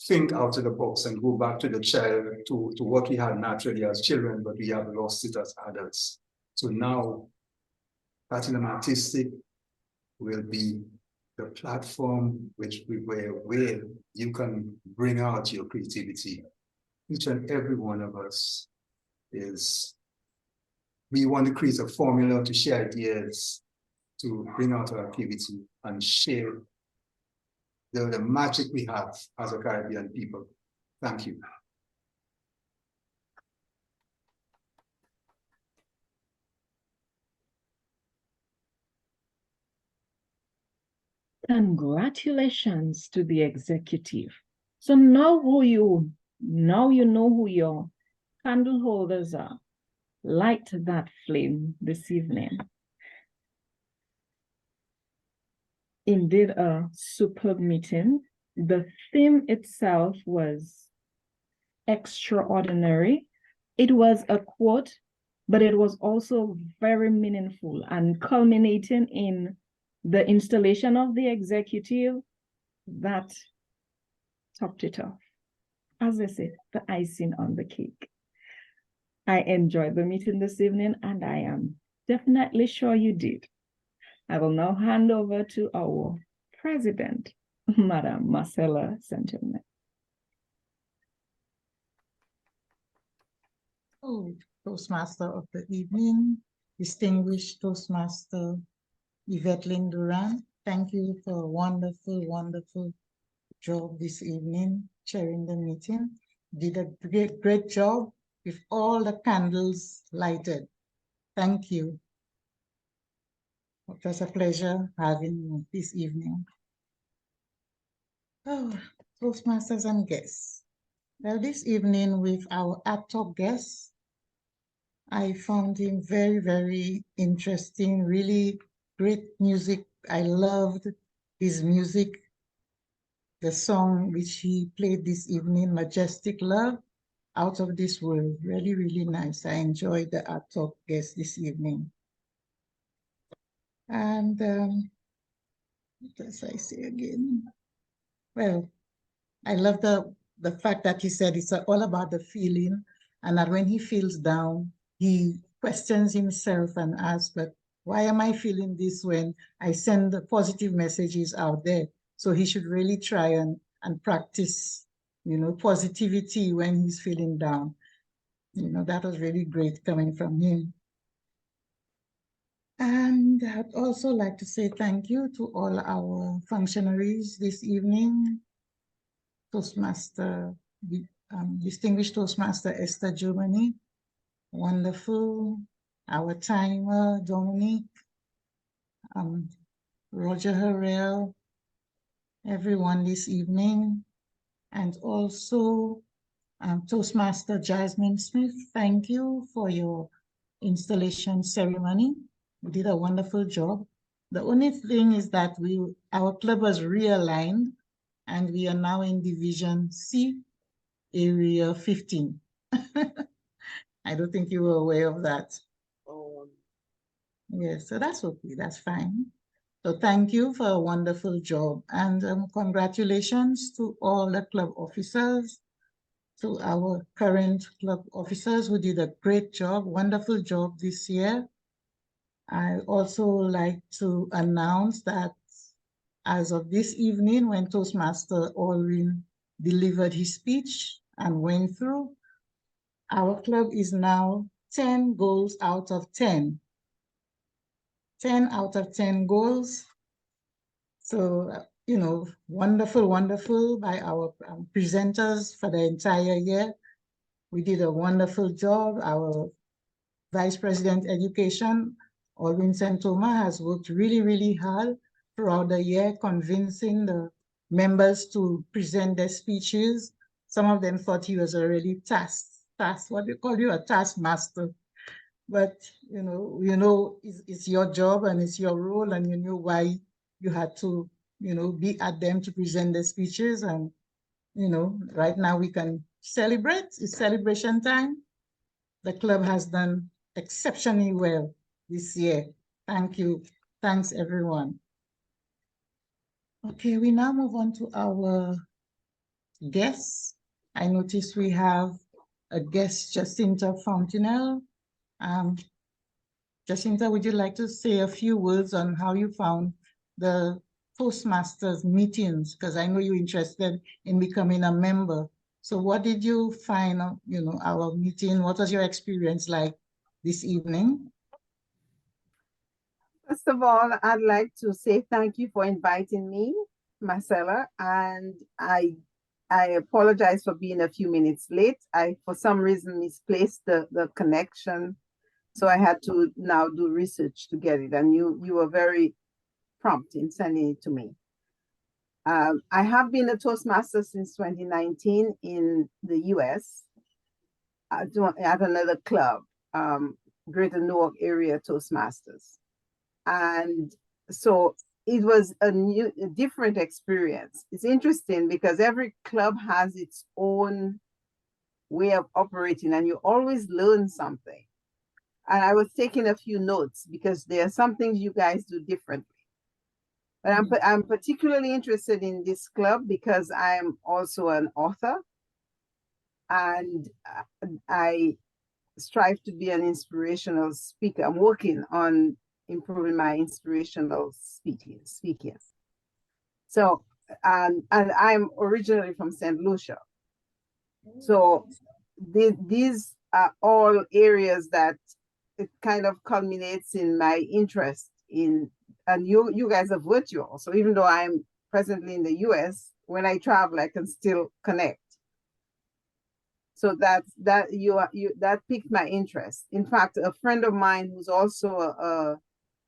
think out of the box and go back to the child, to what we had naturally as children, but we have lost it as adults. So now, Platinum Artistic will be the platform where you can bring out your creativity. Each and every one of us we want to create a formula to share ideas, to bring out our activity and share the magic we have as a Caribbean people. Thank you. Congratulations to the executive. So now you know who your candle holders are. Light that flame this evening. Indeed, a superb meeting. The theme itself was extraordinary. It was a quote, but it was also very meaningful and culminating in the installation of the executive that topped it off. As I said, the icing on the cake. I enjoyed the meeting this evening, and I am definitely sure you did. I will now hand over to our president, Madam Marcella Saint-Germain. Oh, Toastmaster of the evening, distinguished Toastmaster Yvette Lynn Duran, thank you for a wonderful, wonderful job this evening, chairing the meeting. Did a great job with all the candles lighted. Thank you. It was a pleasure having you this evening. Oh, Toastmasters and guests. Well, this evening with our top guest, I found him very, very interesting, really great music. I loved his music. The song which he played this evening, Majestic Love, Out of This World. Really, really nice. I enjoyed the top guest this evening. And what does I say again? Well, I love the fact that he said it's all about the feeling, and that when he feels down, he questions himself and asks, but why am I feeling this when I send the positive messages out there? So he should really try and practice, you know, positivity when he's feeling down. You know, that was really great coming from him. And I'd also like to say thank you to all our functionaries this evening. Toastmaster, distinguished Toastmaster Esther Germany, wonderful. Our timer, Dominique, Roger Harrell, everyone this evening, and also Toastmaster Jasmine Smith, thank you for your installation ceremony. You did a wonderful job. The only thing is that our club was realigned, and we are now in Division C, Area 15. I don't think you were aware of that. Yes, so that's okay, that's fine. So thank you for a wonderful job, and congratulations to all the club officers, to our current club officers who did a great job, wonderful job this year. I also like to announce that as of this evening, when Toastmaster Alwyn delivered his speech and went through, our club is now 10 goals out of 10. 10 out of 10 goals. So, you know, wonderful, wonderful by our presenters for the entire year. We did a wonderful job. Our Vice President Education, Alwyn Santoma, has worked really, really hard throughout the year, convincing the members to present their speeches. Some of them thought he was already what they call you, a taskmaster. But you know, it's your job and it's your role, and you know why you had to, you know, be at them to present the speeches. And you know, right now we can celebrate. It's celebration time. The club has done exceptionally well this year. Thank you. Thanks, everyone. Okay, we now move on to our guests. I notice we have a guest, Jacinta Fontenelle. Jacinta, would you like to say a few words on how you found the Toastmasters meetings? Because I know you're interested in becoming a member. So what did you find, you know, our meeting? What was your experience like this evening? First of all, I'd like to say thank you for inviting me, Marcella, and I apologize for being a few minutes late. I, for some reason, misplaced the connection, so I had to now do research to get it, and you were very prompt in sending it to me. I have been a Toastmaster since 2019 in the US at another club, Greater Newark Area Toastmasters. And so it was a different experience. It's interesting because every club has its own way of operating and you always learn something. And I was taking a few notes because there are some things you guys do differently. But I'm particularly interested in this club because I'm also an author and I strive to be an inspirational speaker. I'm working on improving my inspirational speaking. So, and I'm originally from St. Lucia. So these are all areas that it kind of culminates in my interest in, and you guys are virtual. So even though I'm presently in the US, when I travel, I can still connect. So that piqued my interest. In fact, a friend of mine who's also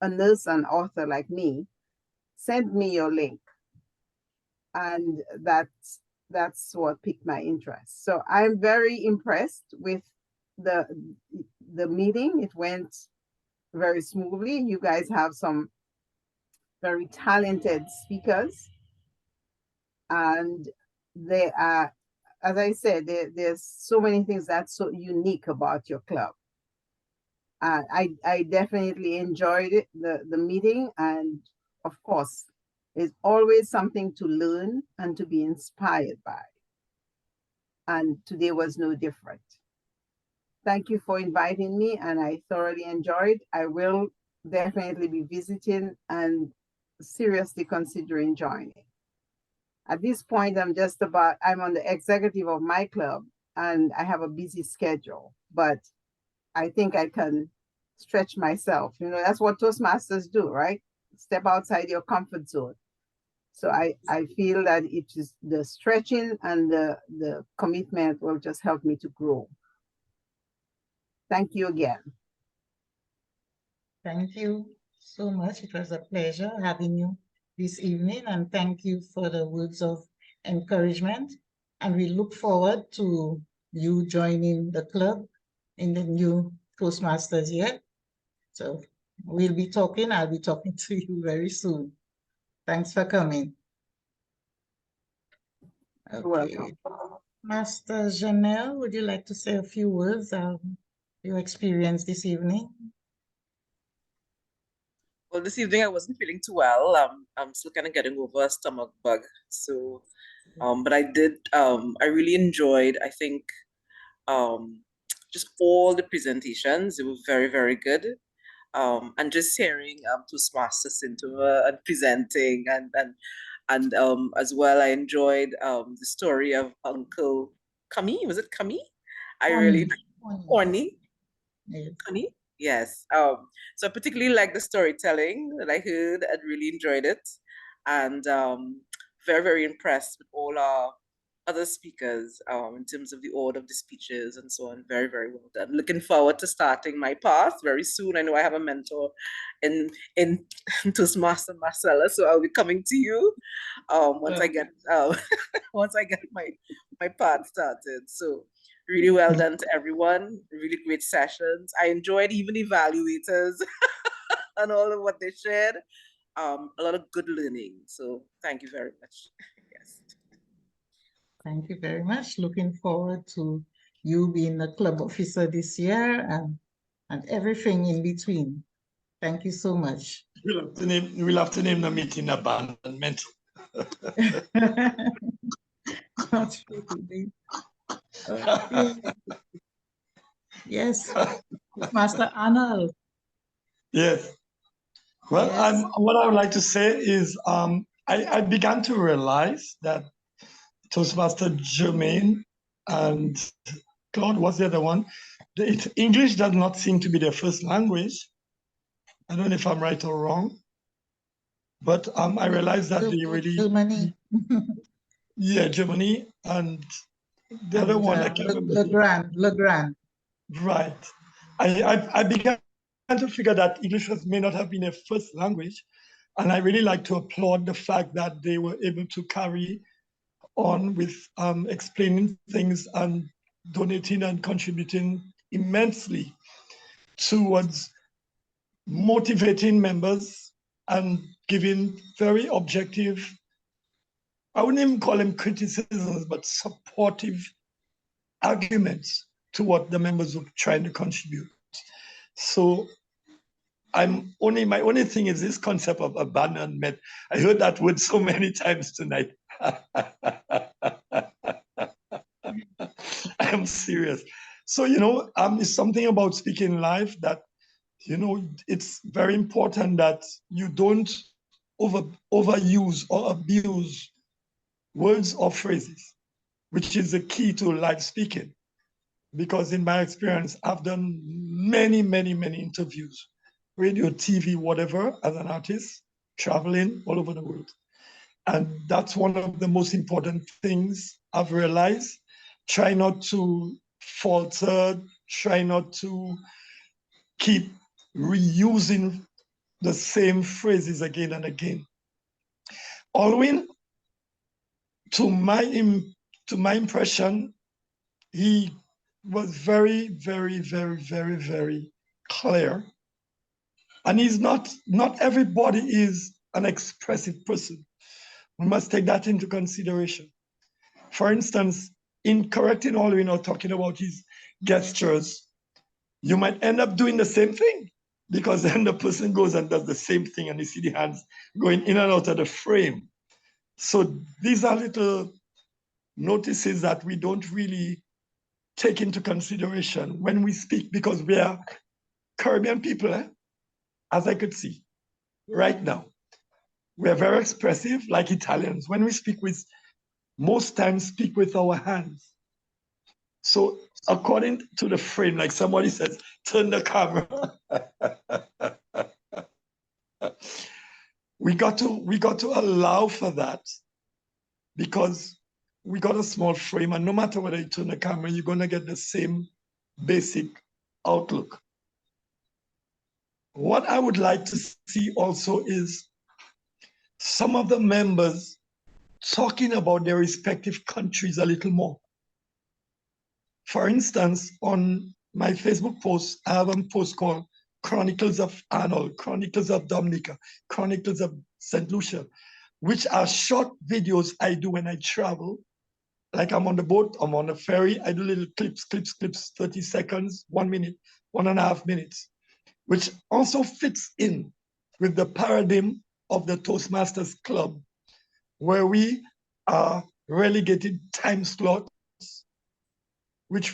a nurse and author like me sent me your link, and that's what piqued my interest. So I'm very impressed with the meeting. It went very smoothly. You guys have some very talented speakers, and they are, as I said, there's so many things that's so unique about your club. I definitely enjoyed it, the meeting, and of course, there's always something to learn and to be inspired by. And today was no different. Thank you for inviting me, and I thoroughly enjoyed. I will definitely be visiting and seriously considering joining. At this point, I'm on the executive of my club and I have a busy schedule, but I think I can stretch myself. You know, that's what Toastmasters do, right? Step outside your comfort zone. So I feel that it is the stretching and the commitment will just help me to grow. Thank you again. Thank you so much. It was a pleasure having you this evening, and thank you for the words of encouragement. And we look forward to you joining the club in the new Toastmasters year. So we'll be talking. I'll be talking to you very soon. Thanks for coming. Okay. Master Janelle, would you like to say a few words of your experience this evening? Well, this evening I wasn't feeling too well. I'm still kind of getting over a stomach bug. So, but I really enjoyed, I think, just all the presentations. They were very, very good. And just hearing Toastmasters and presenting and as well, I enjoyed the story of Uncle Kami. Was it Kami? Corny. Connie? Yes. So I particularly like the storytelling that I heard. I really enjoyed it. And very, very impressed with all our other speakers in terms of the order of the speeches and so on. Very, very well done. Looking forward to starting my path very soon. I know I have a mentor in Toastmaster Marcella, so I'll be coming to you once I get my path started. So really well done to everyone. Really great sessions. I enjoyed even evaluators and all of what they shared. A lot of good learning. So thank you very much. Yes. Thank you very much. Looking forward to you being a club officer this year and everything in between. Thank you so much. We'll have to name the meeting abandonment. Yes, Master Arnold. Yes. Well, Yes. what I would like to say is I began to realize that Toastmaster Jermaine and Claude was the other one. English does not seem to be their first language. I don't know if I'm right or wrong, but I realized that they really, Germany. yeah, Germany, and the other one, I can't remember. Legrand. Right. I began to figure that English may not have been a first language, and I really like to applaud the fact that they were able to carry on with explaining things and donating and contributing immensely towards motivating members and giving very objective, I wouldn't even call them criticisms, but supportive arguments to what the members were trying to contribute. So my only thing is this concept of abandonment. I heard that word so many times tonight. I am serious. So, it's something about speaking live that, it's very important that you don't overuse or abuse words or phrases, which is the key to live speaking. Because in my experience, I've done many, many, many interviews, radio, TV, whatever, as an artist, traveling all over the world. And that's one of the most important things I've realized. Try not to falter, try not to keep reusing the same phrases again and again. Alwyn, to my impression, he was very, very, very, very, very clear. And not everybody is an expressive person. We must take that into consideration. For instance, in correcting Alwyn or talking about his gestures, you might end up doing the same thing, because then the person goes and does the same thing and you see the hands going in and out of the frame. So these are little notices that we don't really take into consideration when we speak, because we are Caribbean people, as I could see right now. We are very expressive, like Italians. When we speak most times speak with our hands. So according to the frame, like somebody says, turn the camera. we got to allow for that, because we got a small frame, and no matter whether you turn the camera, you're gonna get the same basic outlook. What I would like to see also is some of the members talking about their respective countries a little more. For instance, on my Facebook post, I have a post called Chronicles of Arnold, Chronicles of Dominica, Chronicles of St. Lucia, which are short videos I do when I travel. Like I'm on the boat, I'm on the ferry, I do little clips, 30 seconds, 1 minute, 1.5 minutes, which also fits in with the paradigm of the Toastmasters Club, where we are relegated time slots, which we